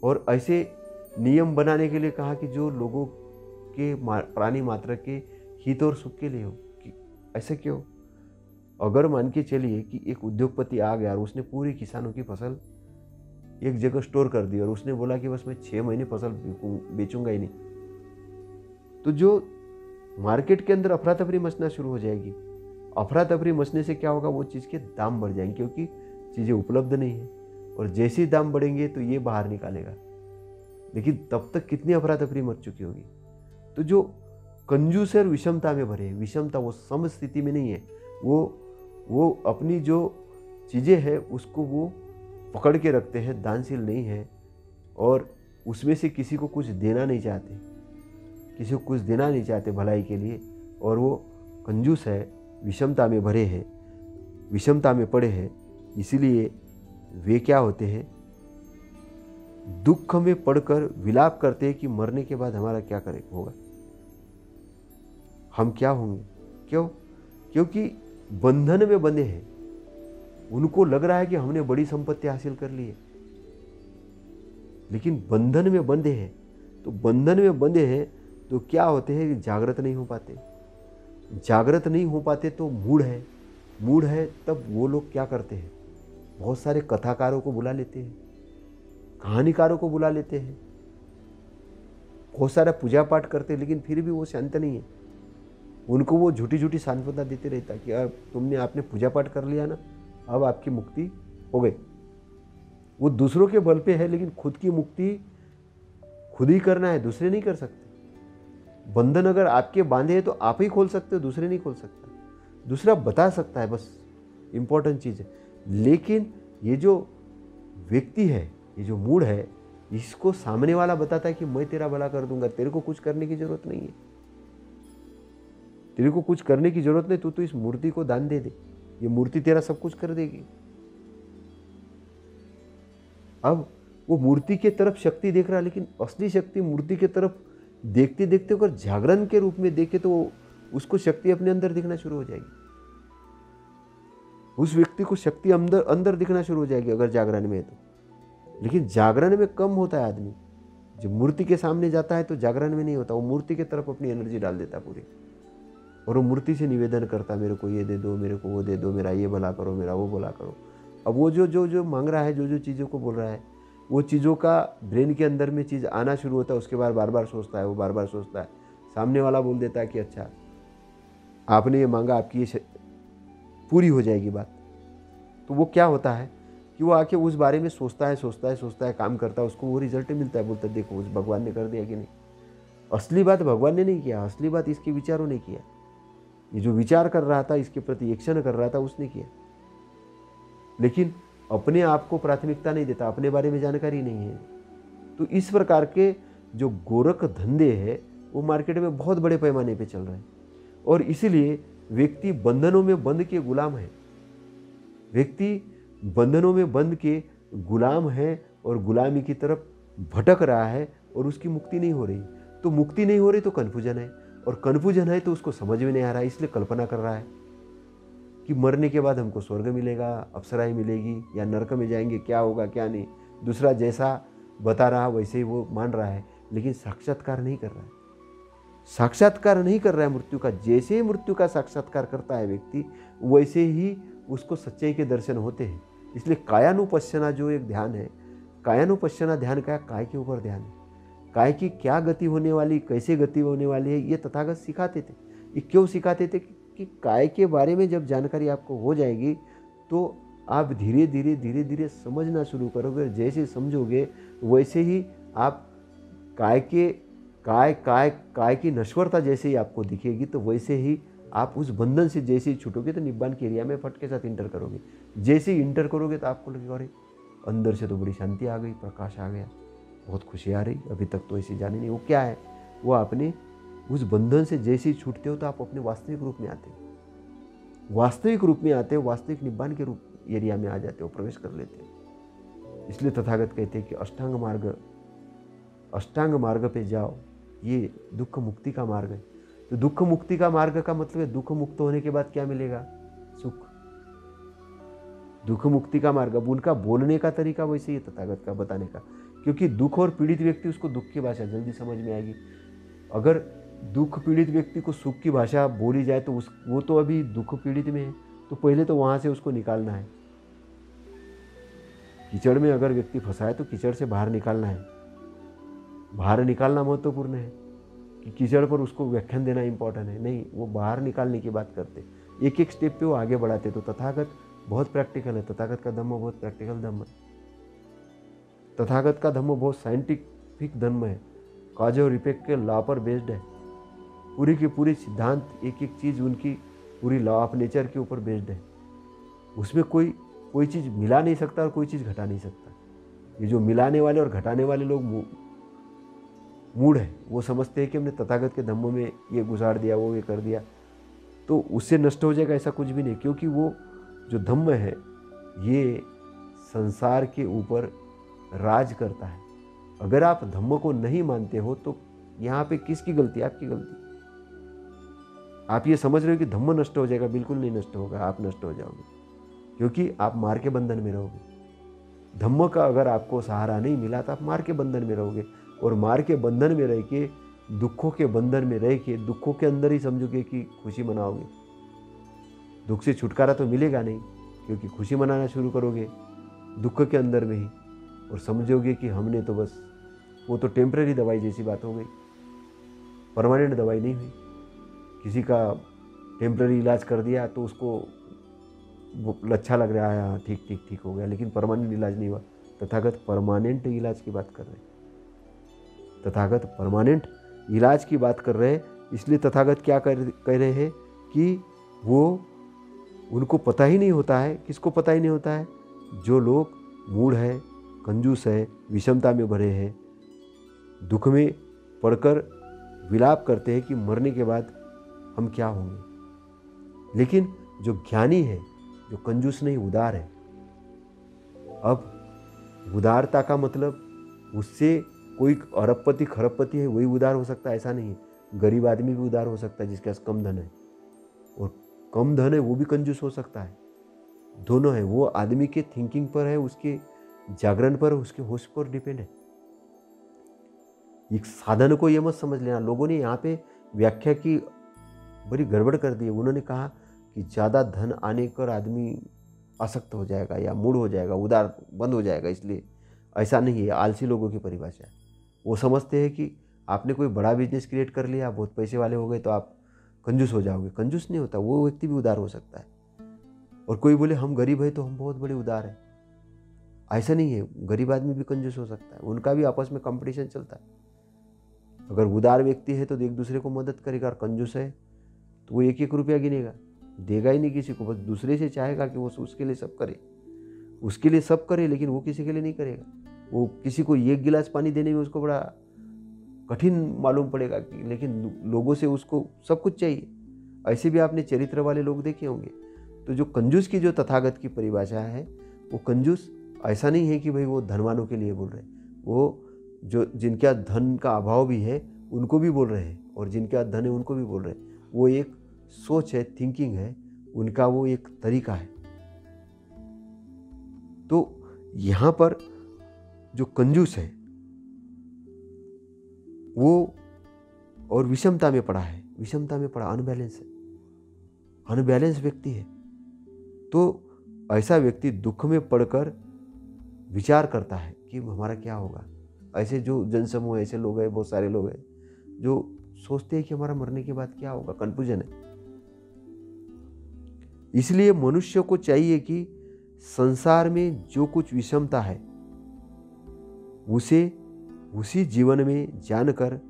और ऐसे नियम बनाने के लिए कहा कि जो लोगों के प्राणी मात्र के हित और सुख के लिए हो। कि ऐसे क्यों? अगर मान के चलिए कि एक उद्योगपति आ गया और उसने पूरी किसानों की फसल एक जगह स्टोर कर दी और उसने बोला कि बस मैं 6 महीने फसल बेचूंगा ही नहीं, तो जो मार्केट के अंदर अफरा तफरी मचना शुरू हो जाएगी। अफरा तफरी मचने से क्या होगा, वो चीज़ के दाम बढ़ जाएंगे, क्योंकि चीज़ें उपलब्ध नहीं है, और जैसे ही दाम बढ़ेंगे तो ये बाहर निकालेगा, लेकिन तब तक कितनी अफरा तफरी मच चुकी होगी। तो जो कंजूस और विषमता में भरे, विषमता वो सम स्थिति में नहीं है, वो अपनी जो चीज़ें हैं उसको वो पकड़ के रखते हैं, दानशील नहीं है, और उसमें से किसी को कुछ देना नहीं चाहते, किसी को कुछ देना नहीं चाहते भलाई के लिए, और वो कंजूस है, विषमता में भरे हैं, विषमता में पड़े हैं। इसलिए वे क्या होते हैं, दुख में पड़कर विलाप करते हैं कि मरने के बाद हमारा क्या होगा, हम क्या होंगे। क्यों? क्योंकि बंधन में बंधे हैं। उनको लग रहा है कि हमने बड़ी संपत्ति हासिल कर ली है, लेकिन बंधन में बंधे हैं। तो बंधन में बंधे हैं तो क्या होते हैं कि जागृत नहीं हो पाते। जागृत नहीं हो पाते तो मूड है। तब वो लोग क्या करते हैं, बहुत सारे कथाकारों को बुला लेते हैं, कहानीकारों को बुला लेते हैं, बहुत सारा पूजा पाठ करते हैं, लेकिन फिर भी वो शांत नहीं है। उनको वो झूठी झूठी सांत्वना देते रहता है कि आपने पूजा पाठ कर लिया ना, अब आपकी मुक्ति हो गई। वो दूसरों के बल पे है, लेकिन खुद की मुक्ति खुद ही करना है, दूसरे नहीं कर सकते। बंधन अगर आपके बांधे हैं तो आप ही खोल सकते हो, दूसरे नहीं खोल सकता। दूसरा बता सकता है, बस इंपॉर्टेंट चीज़ है। लेकिन ये जो व्यक्ति है, ये जो मूड है, इसको सामने वाला बताता है कि मैं तेरा भला कर दूंगा, तेरे को कुछ करने की जरूरत नहीं है, तेरे को कुछ करने की जरूरत नहीं, तू तो इस मूर्ति को दान दे दे, ये मूर्ति तेरा सब कुछ कर देगी। अब वो मूर्ति के तरफ शक्ति देख रहा है, लेकिन असली शक्ति मूर्ति के तरफ देखते देखते अगर जागरण के रूप में देखे तो उसको शक्ति अपने अंदर दिखना शुरू हो जाएगी। उस व्यक्ति को शक्ति अंदर दिखना शुरू हो जाएगी अगर जागरण में है तो। लेकिन जागरण में कम होता है आदमी, जब मूर्ति के सामने जाता है तो जागरण में नहीं होता, वो मूर्ति की तरफ अपनी एनर्जी डाल देता पूरी, और वो मूर्ति से निवेदन करता, मेरे को ये दे दो, मेरे को वो दे दो, मेरा ये भला करो, मेरा वो भला करो। अब वो जो मांग रहा है, जो चीज़ों को बोल रहा है, वो चीज़ों का ब्रेन के अंदर में चीज़ आना शुरू होता है। उसके बाद बार बार सोचता है, वो बार बार सोचता है, सामने वाला बोल देता है कि अच्छा आपने ये मांगा, आपकी ये पूरी हो जाएगी बात। तो वो क्या होता है कि वो आके उस बारे में सोचता है, काम करता है, उसको वो रिजल्ट मिलता है, बोलता है देखो उस भगवान ने कर दिया कि नहीं। असली बात भगवान ने नहीं किया, असली बात इसके विचारों ने किया। ये जो विचार कर रहा था, इसके प्रति एक्शन कर रहा था, उसने किया। लेकिन अपने आप को प्राथमिकता नहीं देता, अपने बारे में जानकारी नहीं है। तो इस प्रकार के जो गोरख धंधे हैं वो मार्केट में बहुत बड़े पैमाने पे चल रहे हैं, और इसीलिए व्यक्ति बंधनों में बंध के गुलाम है। व्यक्ति बंधनों में बंध के गुलाम है, और गुलामी की तरफ भटक रहा है और उसकी मुक्ति नहीं हो रही। तो मुक्ति नहीं हो रही तो कन्फ्यूजन है, और कन्फ्यूजन है तो उसको समझ में नहीं आ रहा है, इसलिए कल्पना कर रहा है कि मरने के बाद हमको स्वर्ग मिलेगा, अप्सराएं मिलेगी, या नरक में जाएंगे, क्या होगा क्या नहीं। दूसरा जैसा बता रहा वैसे ही वो मान रहा है, लेकिन साक्षात्कार नहीं कर रहा है। साक्षात्कार नहीं कर रहा है मृत्यु का। जैसे ही मृत्यु का साक्षात्कार करता है व्यक्ति, वैसे ही उसको सच्चाई के दर्शन होते हैं। इसलिए कायानुपश्यना जो एक ध्यान है, कायानुपश्यना ध्यान का काय के ऊपर ध्यान है। काय की क्या गति होने वाली, कैसे गति होने वाली है, ये तथागत सिखाते थे। ये क्यों सिखाते थे कि काय के बारे में जब जानकारी आपको हो जाएगी तो आप धीरे धीरे समझना शुरू करोगे। जैसे समझोगे वैसे ही आप काय की नश्वरता जैसे ही आपको दिखेगी, तो वैसे ही आप उस बंधन से जैसे ही छूटोगे तो निब्बान के एरिया में फट के साथ इंटर करोगे। जैसे ही इंटर करोगे तो आपको लगेगा अरे अंदर से तो बड़ी शांति आ गई, प्रकाश आ गया, बहुत खुशी आ रही। अभी तक तो ऐसे जाने नहीं। वो क्या है, वो आपने उस बंधन से जैसे ही छूटते हो तो आप अपने वास्तविक रूप में आते हो। वास्तविक रूप में आते हो, वास्तविक निब्बान के रूप एरिया में आ जाते हो, प्रवेश कर लेते हो। इसलिए तथागत कहते हैं कि अष्टांग मार्ग पे जाओ, ये दुख मुक्ति का मार्ग है। तो दुख मुक्ति का मार्ग का मतलब है दुख मुक्त होने के बाद क्या मिलेगा, सुख। दुख मुक्ति का मार्ग, अब उनका बोलने का तरीका वैसे ही तथागत का बताने का, क्योंकि दुख और पीड़ित व्यक्ति उसको दुख की भाषा जल्दी समझ में आएगी। अगर दुख पीड़ित व्यक्ति को सुख की भाषा बोली जाए तो वो तो अभी दुख पीड़ित में है, तो पहले तो वहां से उसको निकालना है। कीचड़ में अगर व्यक्ति फंसा है तो कीचड़ से बाहर निकालना है। बाहर निकालना महत्वपूर्ण है कि कीचड़ पर उसको व्याख्यान देना इंपॉर्टेंट है, नहीं, वो बाहर निकालने की बात करते, एक एक स्टेप पे वो आगे बढ़ाते। तो तथागत बहुत प्रैक्टिकल है, तथागत का धम्म बहुत प्रैक्टिकल धम्म है। तथागत का धम्म बहुत साइंटिफिक धम्म है, कॉज और इफेक्ट के लॉ पर बेस्ड है। पूरी की पूरी सिद्धांत, एक एक चीज़ उनकी पूरी लॉ ऑफ नेचर के ऊपर बेस्ड है। उसमें कोई चीज़ मिला नहीं सकता और कोई चीज़ घटा नहीं सकता। ये जो मिलाने वाले और घटाने वाले लोग मूड है, वो समझते हैं कि हमने तथागत के धम्मों में ये गुजार दिया, वो ये कर दिया तो उससे नष्ट हो जाएगा, ऐसा कुछ भी नहीं। क्योंकि वो जो धम्म है ये संसार के ऊपर राज करता है। अगर आप धम्म को नहीं मानते हो तो यहाँ पे किसकी गलती, आपकी गलती। आप ये समझ रहे हो कि धम्म नष्ट हो जाएगा, बिल्कुल नहीं नष्ट होगा, आप नष्ट हो जाओगे, क्योंकि आप मार के बंधन में रहोगे। धम्म का अगर आपको सहारा नहीं मिला तो आप मार के बंधन में रहोगे, और मार के बंधन में रह के, दुखों के बंधन में रह के, दुखों के अंदर ही समझोगे कि खुशी मनाओगे। दुख से छुटकारा तो मिलेगा नहीं, क्योंकि खुशी मनाना शुरू करोगे दुख के अंदर में ही, और समझोगे कि हमने तो बस, वो तो टेम्परेरी दवाई जैसी बात हो गई, परमानेंट दवाई नहीं हुई। किसी का टेम्परेरी इलाज कर दिया तो उसको वो अच्छा लग रहा है, हाँ ठीक हो गया, लेकिन परमानेंट इलाज नहीं हुआ। तथागत परमानेंट इलाज की बात कर रहे हैं, तथागत परमानेंट इलाज की बात कर रहे हैं। इसलिए तथागत क्या कह रहे हैं कि वो उनको पता ही नहीं होता है। किसको पता ही नहीं होता है? जो लोग मूढ़ है, कंजूस है, विषमता में भरे हैं, दुख में पड़कर विलाप करते हैं कि मरने के बाद हम क्या होंगे। लेकिन जो ज्ञानी है, जो कंजूस नहीं, उदार है। अब उदारता का मतलब उससे कोई अरबपति खरबपति है वही उदार हो सकता है, ऐसा नहीं है। गरीब आदमी भी उदार हो सकता है जिसके पास कम धन है, और कम धन है वो भी कंजूस हो सकता है। दोनों है, वो आदमी के थिंकिंग पर है, उसके जागरण पर, उसके होश पर डिपेंड है। एक साधन को ये मत समझ लेना। लोगों ने यहाँ पे व्याख्या की बड़ी गड़बड़ कर दी है। उन्होंने कहा कि ज़्यादा धन आने पर आदमी आसक्त हो जाएगा या मूड हो जाएगा, उदार बंद हो जाएगा। इसलिए ऐसा नहीं है, आलसी लोगों की परिभाषा है। वो समझते हैं कि आपने कोई बड़ा बिजनेस क्रिएट कर लिया, बहुत पैसे वाले हो गए तो आप कंजूस हो जाओगे। कंजूस नहीं होता, वो व्यक्ति भी उदार हो सकता है। और कोई बोले हम गरीब है तो हम बहुत बड़े उदार हैं, ऐसा नहीं है। गरीब आदमी भी कंजूस हो सकता है, उनका भी आपस में कंपटीशन चलता है। अगर उदार व्यक्ति है तो एक दूसरे को मदद करेगा, और कंजूस है तो वो एक एक रुपया गिनेगा, देगा ही नहीं किसी को, बस दूसरे से चाहेगा कि वो उसके लिए सब करे, उसके लिए सब करे, लेकिन वो किसी के लिए नहीं करेगा। वो किसी को एक गिलास पानी देने में उसको बड़ा कठिन मालूम पड़ेगा, लेकिन लोगों से उसको सब कुछ चाहिए। ऐसे भी आपने चरित्र वाले लोग देखे होंगे। तो जो कंजूस की जो तथागत की परिभाषा है, वो कंजूस ऐसा नहीं है कि भाई वो धनवानों के लिए बोल रहे हैं, वो जो जिनके पास धन का अभाव भी है उनको भी बोल रहे हैं, और जिनके पास धन है उनको भी बोल रहे हैं। वो एक सोच है, थिंकिंग है उनका, वो एक तरीका है। तो यहाँ पर जो कंजूस है वो और विषमता में पड़ा है, विषमता में पड़ा, अनबैलेंस है, अनबैलेंस व्यक्ति है। तो ऐसा व्यक्ति दुख में पड़कर विचार करता है कि हमारा क्या होगा। ऐसे जो जनसमूह, ऐसे लोग हैं, बहुत सारे लोग हैं जो सोचते हैं कि हमारा मरने के बाद क्या होगा, कन्फ्यूजन है। इसलिए मनुष्य को चाहिए कि संसार में जो कुछ विषमता है उसे उसी जीवन में जानकर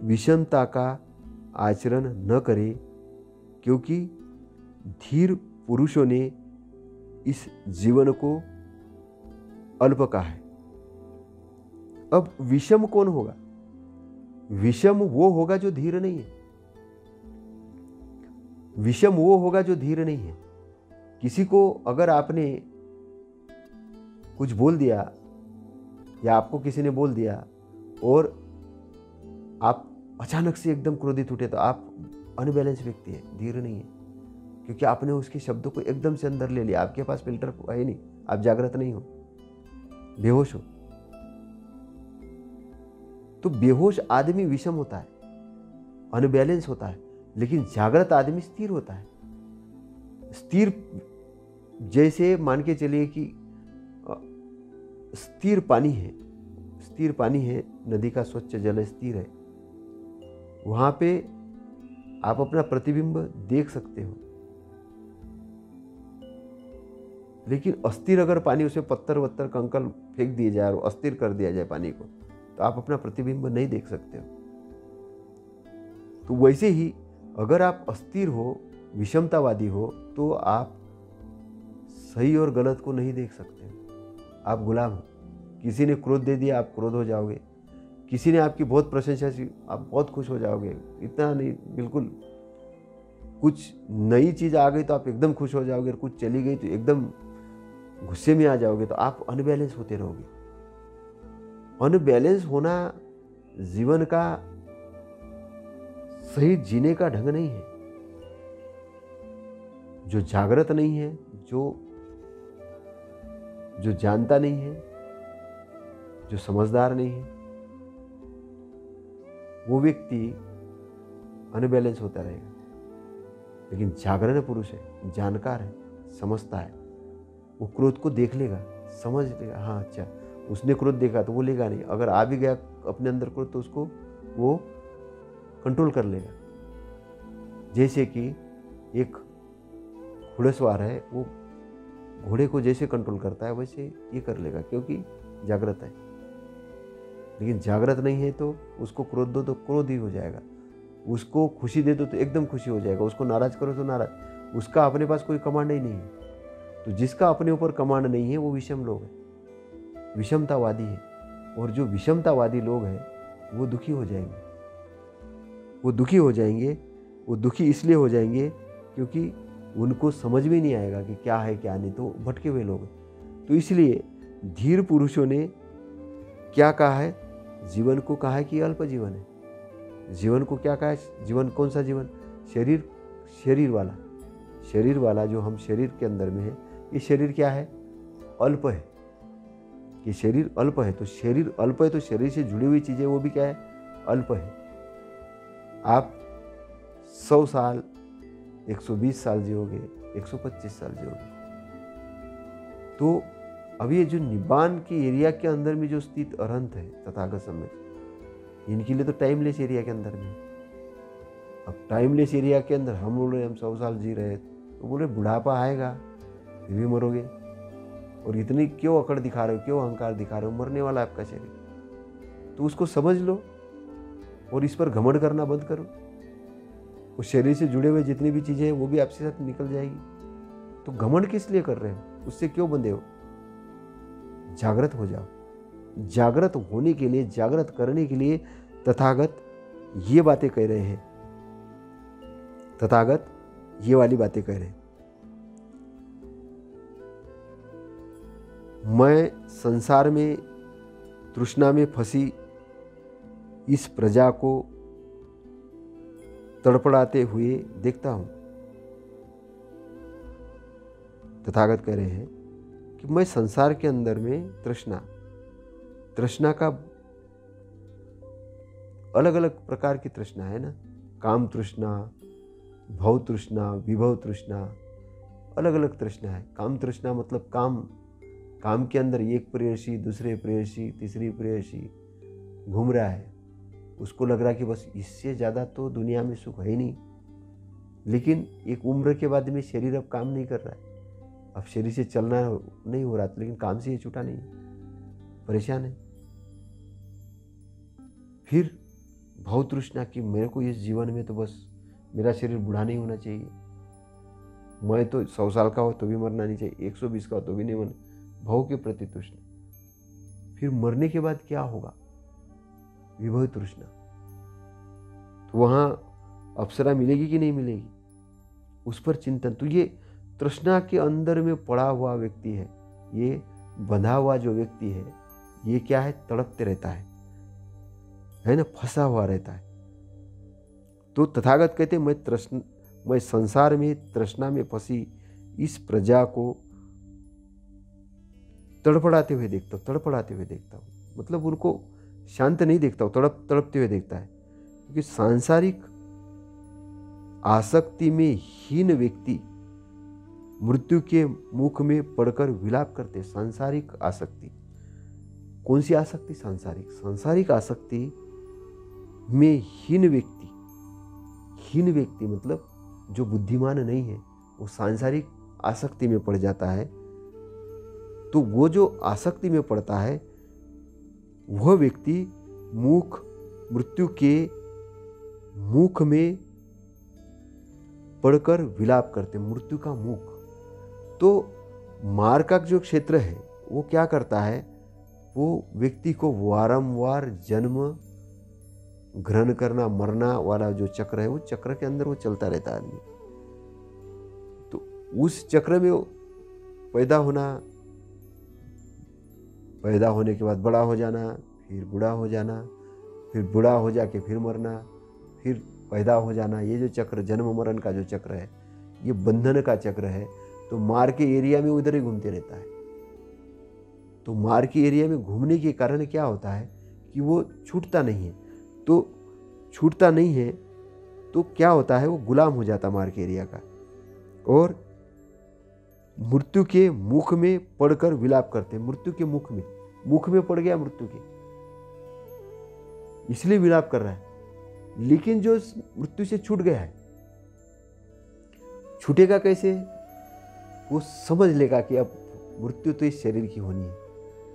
विषमता का आचरण न करे, क्योंकि धीर पुरुषों ने इस जीवन को अल्प कहा है। अब विषम कौन होगा? विषम वो होगा जो धीर नहीं है। विषम वो होगा जो धीर नहीं है। किसी को अगर आपने कुछ बोल दिया या आपको किसी ने बोल दिया और आप अचानक से एकदम क्रोधित उठे, तो आप अनबैलेंस व्यक्ति है, धीर नहीं है, क्योंकि आपने उसके शब्दों को एकदम से अंदर ले लिया। आपके पास फिल्टर है नहीं, आप जागृत नहीं हो, बेहोश हो। तो बेहोश आदमी विषम होता है, अनबैलेंस होता है, लेकिन जागृत आदमी स्थिर होता है। स्थिर जैसे मान के चलिए कि स्थिर पानी है, स्थिर पानी है, नदी का स्वच्छ जल स्थिर है, वहां पे आप अपना प्रतिबिंब देख सकते हो। लेकिन अस्थिर अगर पानी, उसमें पत्थर वत्थर कंकल फेंक दिए जाए और अस्थिर कर दिया जाए पानी को, तो आप अपना प्रतिबिंब नहीं देख सकते हो। तो वैसे ही अगर आप अस्थिर हो, विषमतावादी हो, तो आप सही और गलत को नहीं देख सकते। आप गुलाम हो। किसी ने क्रोध दे दिया, आप क्रोध हो जाओगे। किसी ने आपकी बहुत प्रशंसा की, आप बहुत खुश हो जाओगे। इतना नहीं, बिल्कुल कुछ नई चीज आ गई तो आप एकदम खुश हो जाओगे, और कुछ चली गई तो एकदम गुस्से में आ जाओगे। तो आप अनबैलेंस होते रहोगे। अनबैलेंस होना जीवन का सही जीने का ढंग नहीं है। जो जागृत नहीं है, जो जानता नहीं है, जो समझदार नहीं है, वो व्यक्ति अनबैलेंस होता रहेगा। लेकिन जागरण पुरुष है, जानकार है, समझता है, वो क्रोध को देख लेगा, समझ लेगा, हाँ अच्छा उसने क्रोध देखा तो वो लेगा नहीं। अगर आ भी गया अपने अंदर क्रोध तो उसको वो कंट्रोल कर लेगा। जैसे कि एक घुड़सवार है, वो घोड़े को जैसे कंट्रोल करता है वैसे ये कर लेगा, क्योंकि जागृत है। लेकिन जागृत नहीं है तो उसको क्रोध दो तो क्रोध ही हो जाएगा, उसको खुशी दे दो तो एकदम खुशी हो जाएगा, उसको नाराज करो तो नाराज। उसका अपने पास कोई कमांड ही नहीं है। तो जिसका अपने ऊपर कमांड नहीं है वो विषम लोग हैं, विषमतावादी है। और जो विषमतावादी लोग हैं वो दुखी हो जाएंगे। वो दुखी हो जाएंगे, वो दुखी इसलिए हो जाएंगे क्योंकि उनको समझ में नहीं आएगा कि क्या है क्या नहीं, तो भटके हुए लोग हैं। तो इसलिए धीर पुरुषों ने क्या कहा है? जीवन को कहा है कि अल्प जीवन है। जीवन को क्या कहा है? जीवन कौन सा जीवन? शरीर वाला, शरीर वाला जो हम शरीर के अंदर में है, ये शरीर क्या है? अल्प है। कि शरीर अल्प है, तो शरीर अल्प है तो शरीर से जुड़ी हुई चीजें वो भी क्या है? अल्प है। आप 100 साल, 120 साल जियोगे, 125 साल जियोगे। तो अब ये जो निब्बान के एरिया के अंदर में जो स्थित अरहंत है तथागत समय, इनके लिए तो टाइमलेस एरिया के अंदर में। अब टाइमलेस एरिया के अंदर हम बोल रहे हम 100 साल जी रहे, तो बोले बुढ़ापा आएगा फिर भी मरोगे, और इतनी क्यों अकड़ दिखा रहे हो, क्यों अहंकार दिखा रहे हो? मरने वाला आपका शरीर। तो उसको समझ लो और इस पर घमंड करना बंद करो। उस शरीर से जुड़े हुए जितनी भी चीजें हैं वो भी आपसे साथ निकल जाएगी। तो घमंड किस लिए कर रहे हो? उससे क्यों बंधे हो? जागृत हो जाओ। जागृत होने के लिए, जागृत करने के लिए तथागत ये बातें कह रहे हैं। तथागत ये वाली बातें कह रहे हैं। मैं संसार में तृष्णा में फंसी इस प्रजा को तड़पड़ाते हुए देखता हूँ। तथागत कह रहे हैं कि मैं संसार के अंदर में तृष्णा का अलग अलग प्रकार की तृष्णा है ना, काम तृष्णा, भव तृष्णा, विभव तृष्णा, अलग अलग तृष्णा है। काम तृष्णा मतलब काम के अंदर एक प्रेयसी, दूसरे प्रेयसी, तीसरी प्रेयसी घूम रहा है, उसको लग रहा है कि बस इससे ज़्यादा तो दुनिया में सुख है ही नहीं। लेकिन एक उम्र के बाद में शरीर अब काम नहीं कर रहा है, अब शरीर से चलना नहीं हो रहा, लेकिन काम से ये छूटा नहीं, परेशान है। फिर भव तृष्णा कि मेरे को इस जीवन में तो बस मेरा शरीर बूढ़ा नहीं होना चाहिए, मैं तो 100 साल का हो तो भी मरना नहीं चाहिए, 120 का हो तो भी नहीं मरना, भव के प्रति तृष्णा। फिर मरने के बाद क्या होगा, विभव तृष्णा। तो वहाँ अप्सरा मिलेगी कि नहीं मिलेगी, उस पर चिंतन। तो ये तृष्णा के अंदर में पड़ा हुआ व्यक्ति है, ये बंधा हुआ जो व्यक्ति है, ये क्या है, तड़पते रहता है ना, फंसा हुआ रहता है। तो तथागत कहते मैं संसार में तृष्णा में फंसी इस प्रजा को तड़पड़ाते हुए देखता हूँ, मतलब उनको शांत नहीं देखता हूँ, तड़पते हुए देखता है। क्योंकि सांसारिक आसक्ति में हीन व्यक्ति मृत्यु के मुख में पड़कर विलाप करते। सांसारिक आसक्ति, कौन सी आसक्ति, सांसारिक आसक्ति में हीन व्यक्ति मतलब जो बुद्धिमान नहीं है, वो सांसारिक आसक्ति में पड़ जाता है। तो वो जो आसक्ति में पड़ता है, वह व्यक्ति मृत्यु के मुख में पड़कर विलाप करते, मृत्यु का मुख। तो मार का जो क्षेत्र है वो क्या करता है, वो व्यक्ति को वारंवार जन्म ग्रहण करना, मरना वाला जो चक्र है, वो चक्र के अंदर वो चलता रहता है आदमी। तो उस चक्र में पैदा होने के बाद बड़ा हो जाना, फिर बूढ़ा हो जाना, फिर बूढ़ा हो जाके फिर मरना, फिर पैदा हो जाना, ये जो चक्र, जन्म मरण का जो चक्र है, ये बंधन का चक्र है। तो मार के एरिया में उधर ही घूमते रहता है। तो मार के एरिया में घूमने के कारण क्या होता है कि वो छूटता नहीं है। तो छूटता नहीं है तो क्या होता है, वो गुलाम हो जाता मार के एरिया का, और मृत्यु के मुख में पड़कर विलाप करते। मृत्यु के मुख में पड़ गया मृत्यु के, इसलिए विलाप कर रहा है। लेकिन जो मृत्यु से छूट गया है, छूटेगा कैसे, वो समझ लेगा कि अब मृत्यु तो इस शरीर की होनी है।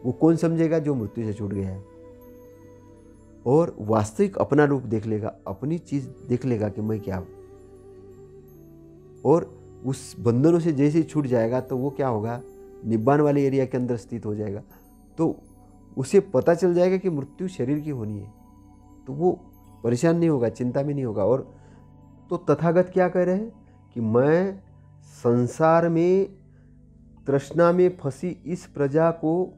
वो कौन समझेगा, जो मृत्यु से छूट गया है, और वास्तविक अपना रूप देख लेगा, अपनी चीज देख लेगा कि मैं क्या हूं। और उस बंधनों से जैसे ही छूट जाएगा तो वो क्या होगा, निब्बान वाले एरिया के अंदर स्थित हो जाएगा। तो उसे पता चल जाएगा कि मृत्यु शरीर की होनी है, तो वो परेशान नहीं होगा, चिंता में नहीं होगा। और तो तथागत क्या कह रहे हैं कि मैं संसार में तृष्णा में फंसी इस प्रजा को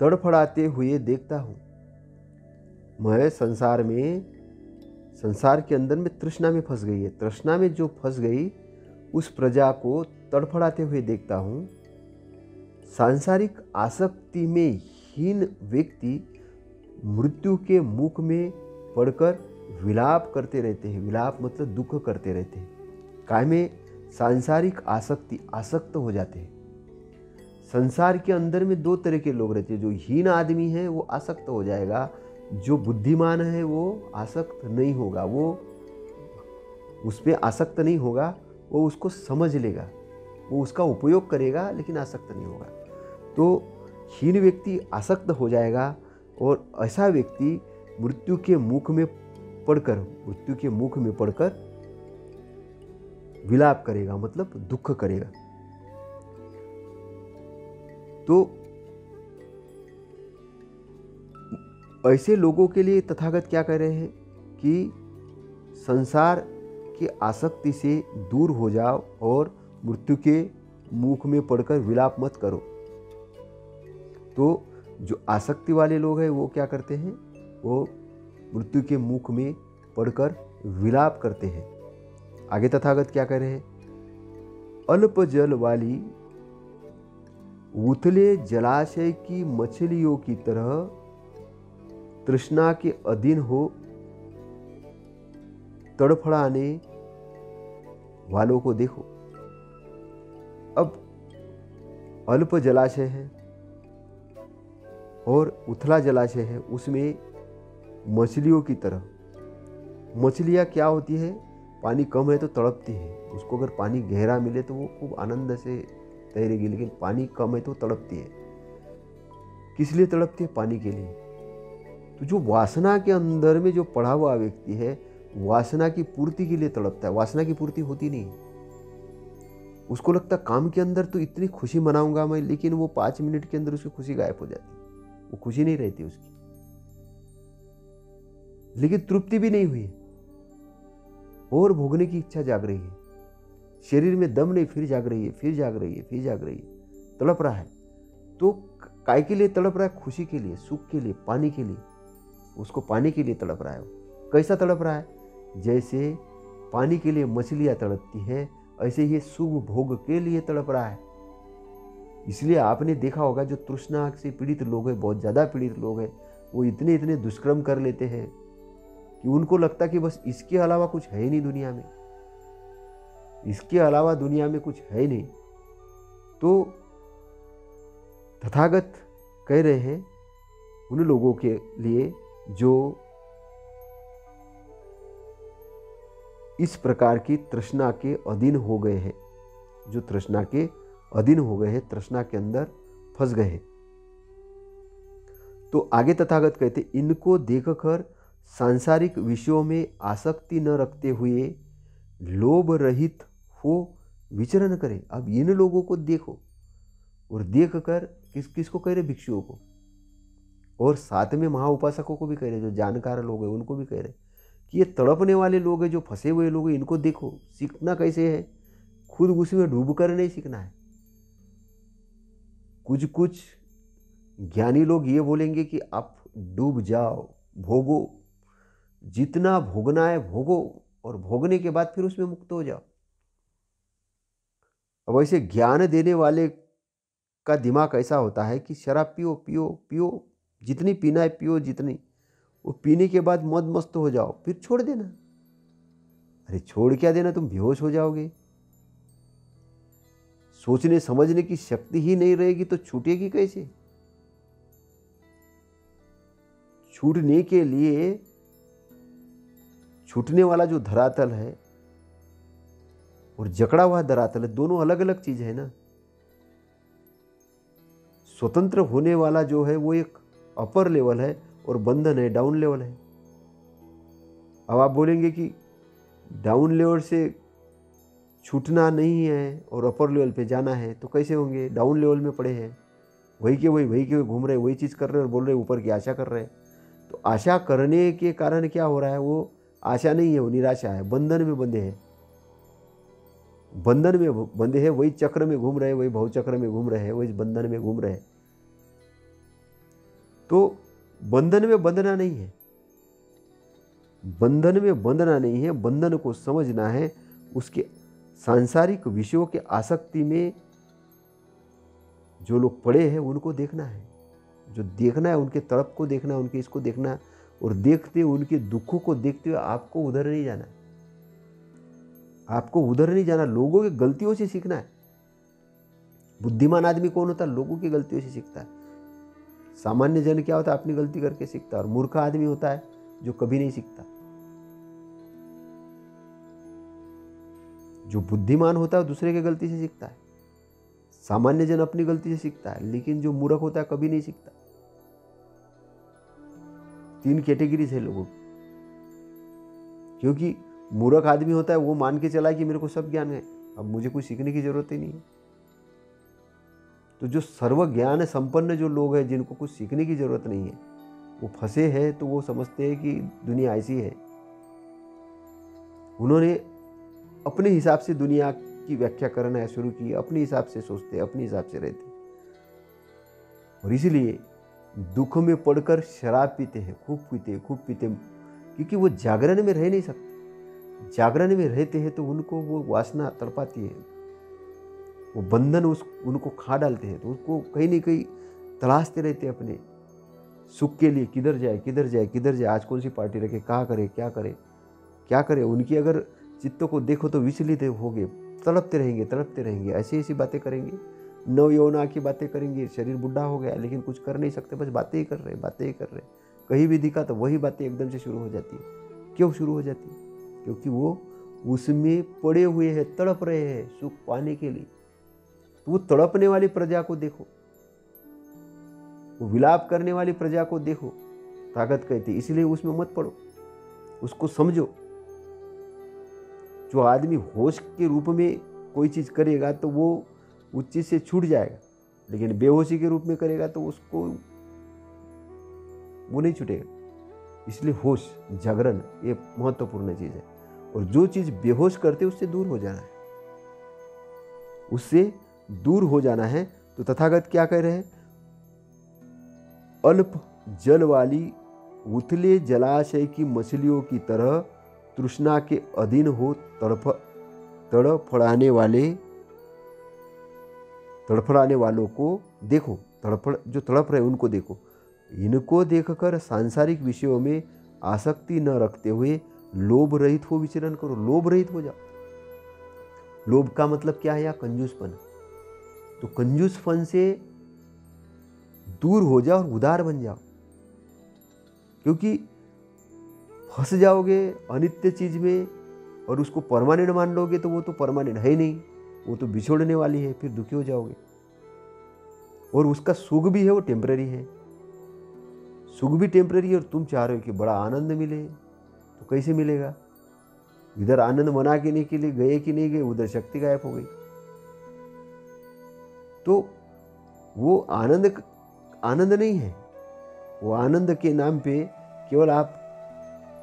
तड़फड़ाते हुए देखता हूं। मैं संसार के अंदर में तृष्णा में फंस गई है, तृष्णा में जो फंस गई उस प्रजा को तड़फड़ाते हुए देखता हूं। सांसारिक आसक्ति में हीन व्यक्ति मृत्यु के मुख में पड़कर विलाप करते रहते हैं। विलाप मतलब दुख करते रहते हैं। काय में, सांसारिक आसक्त हो जाते हैं। संसार के अंदर में दो तरह के लोग रहते हैं। जो हीन आदमी है वो आसक्त हो जाएगा, जो बुद्धिमान है वो आसक्त नहीं होगा, वो उस पर आसक्त नहीं होगा, वो उसको समझ लेगा, वो उसका उपयोग करेगा, लेकिन आसक्त नहीं होगा। तो हीन व्यक्ति आसक्त हो जाएगा, और ऐसा व्यक्ति मृत्यु के मुख में पड़कर विलाप करेगा, मतलब दुख करेगा। तो ऐसे लोगों के लिए तथागत क्या कह रहे हैं कि संसार की आसक्ति से दूर हो जाओ और मृत्यु के मुख में पड़कर विलाप मत करो। तो जो आसक्ति वाले लोग हैं वो क्या करते हैं, वो मृत्यु के मुख में पड़कर विलाप करते हैं। आगे तथागत क्या कह रहे हैं, अल्प जल वाली उथले जलाशय की मछलियों की तरह तृष्णा के अधीन हो तड़फड़ाने वालों को देखो। अब अल्प जलाशय है और उथला जलाशय है, उसमें मछलियों की तरह, मछलियाँ क्या होती है, पानी कम है तो तड़पती है, उसको अगर पानी गहरा मिले तो वो खूब आनंद से तैरेगी, लेकिन पानी कम है तो तड़पती है। किस लिए तड़पती है, पानी के लिए। तो जो वासना के अंदर में जो पड़ा हुआ व्यक्ति है, वासना की पूर्ति के लिए तड़पता है, वासना की पूर्ति होती नहीं। उसको लगता काम के अंदर तो इतनी खुशी मनाऊंगा मैं, लेकिन वो 5 मिनट के अंदर उसकी खुशी गायब हो जाती, वो खुशी नहीं रहती उसकी, लेकिन तृप्ति भी नहीं हुई और भोगने की इच्छा जाग रही है, शरीर में दम नहीं, फिर जाग रही है, फिर जाग रही है, फिर जाग रही है, तड़प रहा है। तो काय के लिए तड़प रहा है, खुशी के लिए, सुख के लिए, पानी के लिए, उसको पाने के लिए तड़प रहा है। कैसा तड़प रहा है, जैसे पानी के लिए मछलियां तड़पती है, ऐसे ही शुभ भोग के लिए तड़प रहा है। इसलिए आपने देखा होगा जो तृष्णा से पीड़ित लोग हैं, बहुत ज़्यादा पीड़ित लोग हैं, वो इतने इतने दुष्कर्म कर लेते हैं कि उनको लगता कि बस इसके अलावा कुछ है ही नहीं दुनिया में, इसके अलावा दुनिया में कुछ है ही नहीं। तो तथागत कह रहे हैं उन लोगों के लिए जो इस प्रकार की तृष्णा के अधीन हो गए हैं, जो तृष्णा के अधीन हो गए हैं, तृष्णा के अंदर फंस गए हैं। तो आगे तथागत कहते, इनको देखकर सांसारिक विषयों में आसक्ति न रखते हुए लोभ रहित हो विचरण करें। अब इन लोगों को देखो और देखकर किसको कह रहे, भिक्षुओं को, और साथ में महाउपासकों को भी कह रहे, जो जानकार लोग हैं उनको भी कह रहे कि ये तड़पने वाले लोग हैं, जो फंसे हुए लोग हैं, इनको देखो। सीखना कैसे है, खुद उसमें डूब कर नहीं सीखना है। कुछ ज्ञानी लोग ये बोलेंगे कि आप डूब जाओ, भोगो, जितना भोगना है भोगो, और भोगने के बाद फिर उसमें मुक्त हो जाओ। अब ऐसे ज्ञान देने वाले का दिमाग ऐसा होता है कि शराब पियो पियो पियो, जितनी पीना है पियो, जितनी, वो पीने के बाद मद मस्त हो जाओ, फिर छोड़ देना। अरे छोड़ क्या देना, तुम बेहोश हो जाओगे, सोचने समझने की शक्ति ही नहीं रहेगी तो छूटेगी कैसे। छूटने के लिए, छूटने वाला जो धरातल है और जकड़ा हुआ धरातल है, दोनों अलग अलग चीज है ना। स्वतंत्र होने वाला जो है वो एक अपर लेवल है और बंधन है डाउन लेवल है। अब आप बोलेंगे कि डाउन लेवल से छूटना नहीं है और अपर लेवल पे जाना है, तो कैसे होंगे, डाउन लेवल में पड़े हैं, वही के वही घूम रहे, वही चीज़ कर रहे और बोल रहे ऊपर की आशा कर रहे हैं। तो आशा करने के कारण क्या हो रहा है, वो आशा नहीं है, वो निराशा है, बंधन में बंधे हैं, बंधन में बंधे हैं, वही चक्र में घूम रहे, वही भवचक्र में घूम रहे हैं, वही बंधन में घूम रहे हैं। तो बंधन में बंधना नहीं है, बंधन में बंधना नहीं है, बंधन को समझना है। उसके सांसारिक विषयों के आसक्ति में जो लोग पड़े हैं उनको देखना है, जो देखना है उनके तड़प को देखना है, उनके इसको देखना है, और देखते उनके दुखों को देखते हुए आपको उधर नहीं जाना, आपको उधर नहीं जाना, लोगों की गलतियों से सीखना है। बुद्धिमान आदमी कौन होता है, लोगों की गलतियों से सीखता है। सामान्य जन क्या होता है, अपनी गलती करके सीखता है, और मूर्ख आदमी होता है जो कभी नहीं सीखता। जो बुद्धिमान होता है दूसरे की गलती से सीखता है, सामान्य जन अपनी गलती से सीखता है, लेकिन जो मूर्ख होता है कभी नहीं सीखता। 3 कैटेगरीज है लोगों की। क्योंकि मूर्ख आदमी होता है वो मान के चला कि मेरे को सब ज्ञान है, अब मुझे कुछ सीखने की जरूरत ही नहीं है। तो जो सर्व ज्ञान संपन्न जो लोग हैं, जिनको कुछ सीखने की जरूरत नहीं है, वो फंसे हैं, तो वो समझते हैं कि दुनिया ऐसी है। उन्होंने अपने हिसाब से दुनिया की व्याख्या करना शुरू की, अपने हिसाब से सोचते, अपने हिसाब से रहते। और इसलिए दुख में पड़कर शराब पीते हैं, खूब पीते, क्योंकि वो जागरण में रह नहीं सकते। जागरण में रहते हैं तो उनको वो वासना तड़पाती है, वो बंधन उनको खा डालते हैं, तो उसको कहीं ना कहीं तलाशते रहते हैं अपने सुख के लिए, किधर जाए, आज कौन सी पार्टी रखे, कहाँ करे, क्या करे। उनकी अगर चित्त को देखो तो विचलित हो गए, तड़पते रहेंगे, ऐसी बातें करेंगे, नव यौवना की बातें करेंगे। शरीर बुढ़ा हो गया लेकिन कुछ कर नहीं सकते, बस बातें ही कर रहे। कहीं भी दिखा तो वही बातें एकदम से शुरू हो जाती है। क्यों शुरू हो जाती है? क्योंकि वो उसमें पड़े हुए हैं, तड़प रहे हैं सुख पाने के लिए। तो वो तड़पने वाली प्रजा को देखो, वो विलाप करने वाली प्रजा को देखो, ताकत कहती। इसलिए उसमें मत पड़ो, उसको समझो। जो आदमी होश के रूप में कोई चीज करेगा तो वो उस चीज से छूट जाएगा, लेकिन बेहोशी के रूप में करेगा तो उसको वो नहीं छूटेगा। इसलिए होश, जागरण ये महत्वपूर्ण चीज है। और जो चीज बेहोश करते उससे दूर हो जाना है, तो तथागत क्या कह रहे हैं? अल्प जल वाली उथले जलाशय की मछलियों की तरह तृष्णा के अधीन हो तड़फड़ाने वालों को देखो, जो तड़प रहे उनको देखो। इनको देखकर सांसारिक विषयों में आसक्ति न रखते हुए लोभ रहित हो विचरण करो, लोभ रहित हो जाओ। लोभ का मतलब क्या है? या कंजूसपन। तो कंजूसपन से दूर हो जाओ और उदार बन जाओ, क्योंकि फंस जाओगे अनित्य चीज में और उसको परमानेंट मान लोगे तो वो तो परमानेंट है ही नहीं, वो तो बिछोड़ने वाली है, फिर दुखी हो जाओगे। और उसका सुख भी है वो टेम्पररी है, सुख भी टेम्पररी है। और तुम चाह रहे हो कि बड़ा आनंद मिले, तो कैसे मिलेगा? इधर आनंद मनाने के लिए गए कि नहीं गए, उधर शक्ति गायब हो गई। तो वो आनंद नहीं है, वो आनंद के नाम पे केवल आप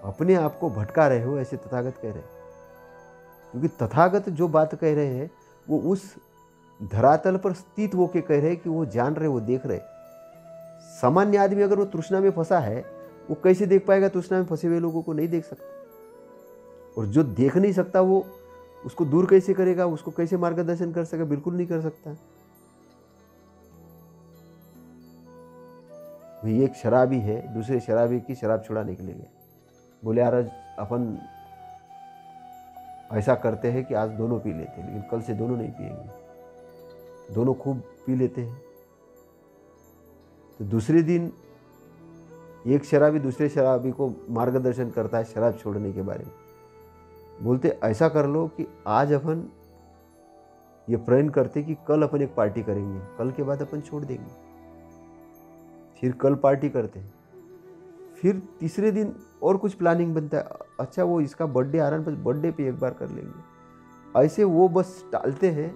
अपने आप को भटका रहे हो, ऐसे तथागत कह रहे हैं। क्योंकि तथागत जो बात कह रहे हैं वो उस धरातल पर स्थित होके कह रहे हैं कि वो जान रहे, वो देख रहे। सामान्य आदमी अगर वो तृष्णा में फंसा है, वो कैसे देख पाएगा? तृष्णा में फंसे हुए लोगों को नहीं देख सकता। और जो देख नहीं सकता वो उसको दूर कैसे करेगा? उसको कैसे मार्गदर्शन कर सकेगा? बिल्कुल नहीं कर सकता। वही एक शराबी है, दूसरे शराबी की शराब छुड़ाने के लिए गए। बोले यार अपन ऐसा करते हैं कि आज दोनों पी लेते हैं, लेकिन कल से दोनों नहीं पिएंगे। दोनों खूब पी लेते हैं। तो दूसरे दिन एक शराबी दूसरे शराबी को मार्गदर्शन करता है शराब छोड़ने के बारे में। बोलते ऐसा कर लो कि आज अपन ये प्रण करते कि कल अपन एक पार्टी करेंगे, कल के बाद अपन छोड़ देंगे। फिर कल पार्टी करते हैं, फिर तीसरे दिन और कुछ प्लानिंग बनता है। अच्छा वो इसका बर्थडे आ रहा है, बस बर्थडे पे एक बार कर लेंगे। ऐसे वो बस टालते हैं,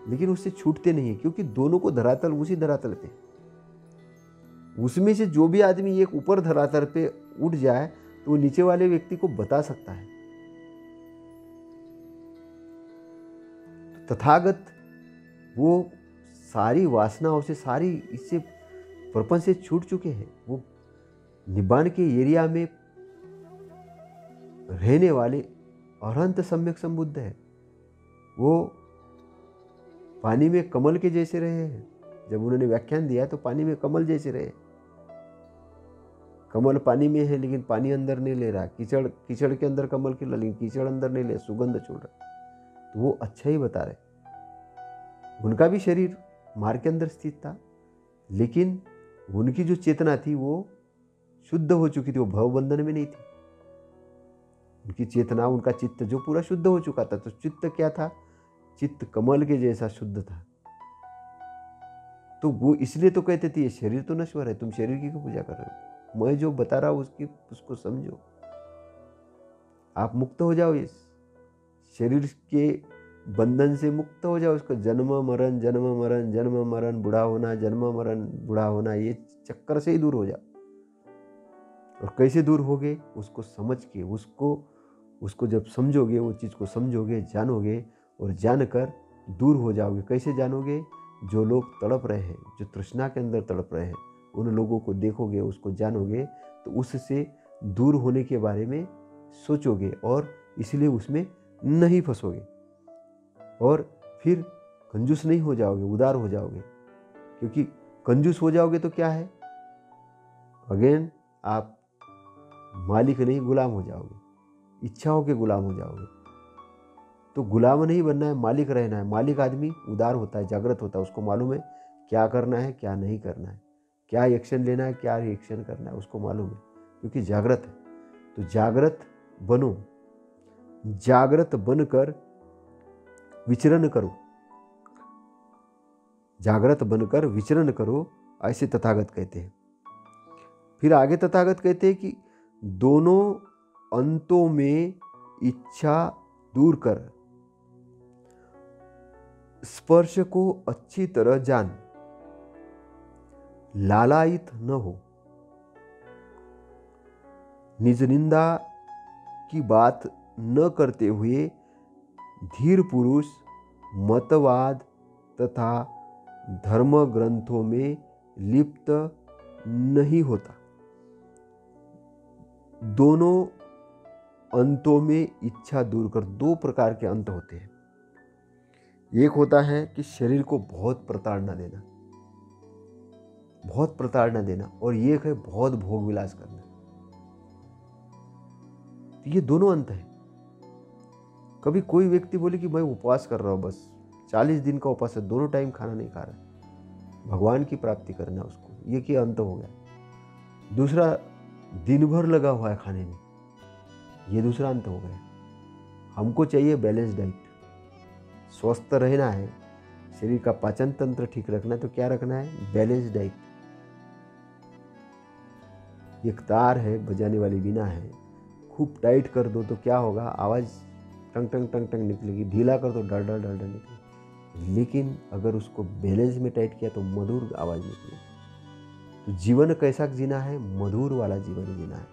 लेकिन उससे छूटते नहीं है, क्योंकि दोनों को धरातल उसी धरातल पे। उसमें से जो भी आदमी एक ऊपर धरातल पे उठ जाए तो वो नीचे वाले व्यक्ति को बता सकता है। तथागत वो सारी वासनाओं से, सारी इससे प्रपंच से छूट चुके हैं। वो निब्बान के एरिया में रहने वाले अनंत सम्यक संबुद्ध है। वो पानी में कमल के जैसे रहे हैं। जब उन्होंने व्याख्यान दिया तो पानी में कमल जैसे रहे। कमल पानी में है लेकिन पानी अंदर नहीं ले रहा, कीचड़ के अंदर कमल खिला लेकिन कीचड़ अंदर नहीं ले, सुगंध छोड़ रहा। तो वो अच्छा ही बता रहे। उनका भी शरीर मार के अंदर स्थित था, लेकिन उनकी जो चेतना थी वो शुद्ध हो चुकी थी, वो भवबंधन में नहीं थी। उनकी चेतना, उनका चित्त जो पूरा शुद्ध हो चुका था। तो चित्त क्या था? चित्त कमल के जैसा शुद्ध था। तो वो इसलिए तो कहते थे ये शरीर तो नश्वर है, तुम शरीर की क्यों पूजा कर रहे हो? मैं जो बता रहा हूं उसको समझो, आप मुक्त हो जाओ, इस शरीर के बंधन से मुक्त हो जाओ। उसको जन्म मरण बूढ़ा होना, जन्म मरण बूढ़ा होना, ये चक्कर से ही दूर हो जाओ। और कैसे दूर होगे? उसको समझ के, उसको जब समझोगे, वो चीज़ को समझोगे, जानोगे, और जानकर दूर हो जाओगे। कैसे जानोगे? जो लोग तड़प रहे हैं, जो तृष्णा के अंदर तड़प रहे हैं, उन लोगों को देखोगे, उसको जानोगे, तो उससे दूर होने के बारे में सोचोगे और इसलिए उसमें नहीं फंसोगे और फिर कंजूस नहीं हो जाओगे, उदार हो जाओगे। क्योंकि कंजूस हो जाओगे तो क्या है, अगेन आप मालिक नहीं गुलाम हो जाओगे, इच्छाओं के गुलाम हो जाओगे। तो गुलाम नहीं बनना है, मालिक रहना है। मालिक आदमी उदार होता है, जागृत होता है, उसको मालूम है क्या करना है, क्या नहीं करना है, क्या एक्शन लेना है, क्या रिएक्शन करना है, उसको मालूम है, क्योंकि जागृत है। तो जागृत बनो, जागृत बनकर विचरण करो, जागृत बनकर विचरण करो, ऐसे तथागत कहते हैं। फिर आगे तथागत कहते हैं कि दोनों अंतों में इच्छा दूर कर, स्पर्श को अच्छी तरह जान, लालायित न हो, निज निंदा की बात न करते हुए धीर पुरुष मतवाद तथा धर्म ग्रंथों में लिप्त नहीं होता। दोनों अंतों में इच्छा दूर कर। दो प्रकार के अंत होते हैं। एक होता है कि शरीर को बहुत प्रताड़ना देना, बहुत प्रताड़ना देना, और एक है बहुत भोग विलास करना। तो ये दोनों अंत है। कभी कोई व्यक्ति बोले कि मैं उपवास कर रहा हूं, बस 40 दिन का उपवास है, दोनों टाइम खाना नहीं खा रहा, भगवान की प्राप्ति करना उसको, ये क्या अंत हो गया। दूसरा दिन भर लगा हुआ है खाने में, ये दूसरा अंत हो गया। हमको चाहिए बैलेंस डाइट, स्वस्थ रहना है, शरीर का पाचन तंत्र ठीक रखना है, तो क्या रखना है? Balance diet. एक तार है, बजाने वाली बीना है, खूब टाइट कर दो तो क्या होगा? आवाज़ टंग टंग टंग टंग निकलेगी, ढीला कर दो डर डर डर डर निकलेगी। लेकिन अगर उसको बैलेंस में टाइट किया तो मधुर आवाज़ निकलेगी। तो जीवन कैसा जीना है? मधुर वाला जीवन जीना है,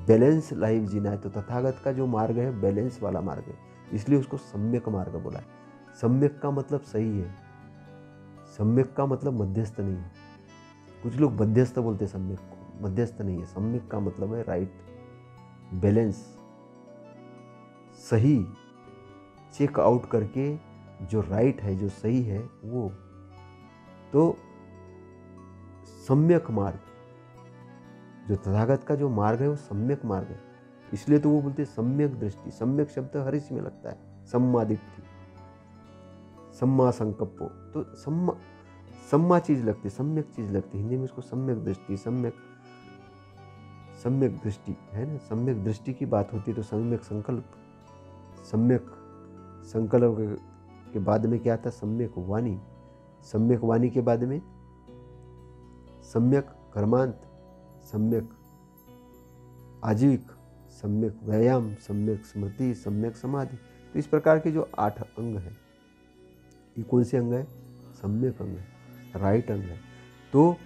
बैलेंस लाइफ जीना है। तो तथागत का जो मार्ग है बैलेंस वाला मार्ग है, इसलिए उसको सम्यक मार्ग बोला है। सम्यक का मतलब सही है, सम्यक का मतलब मध्यस्थ नहीं है। कुछ लोग मध्यस्थ बोलते हैं सम्यक को, मध्यस्थ नहीं है। सम्यक का मतलब है राइट, बैलेंस, सही, चेक आउट करके जो राइट है, जो सही है वो। तो सम्यक मार्ग, जो तथागत का जो मार्ग है वो सम्यक मार्ग है। इसलिए तो वो बोलते हैं सम्यक दृष्टि। सम्यक शब्द हर इसी में लगता है, सम्मा दिट्ठि, सम्मा संकल्पो, तो सम्मा चीज लगती है, सम्यक चीज लगती है। हिंदी में इसको सम्यक दृष्टि, सम्यक दृष्टि है ना। सम्यक दृष्टि की बात होती है तो सम्यक संकल्प, सम्यक संकल्प के बाद में क्या आता है? सम्यक वाणी, सम्यक वाणी के बाद में सम्यक कर्मांत, सम्यक आजीविक, सम्यक व्यायाम, सम्यक स्मृति, सम्यक समाधि। तो इस प्रकार के जो 8 अंग हैं, ये कौन से अंग है? सम्यक अंग है, राइट अंग है। तो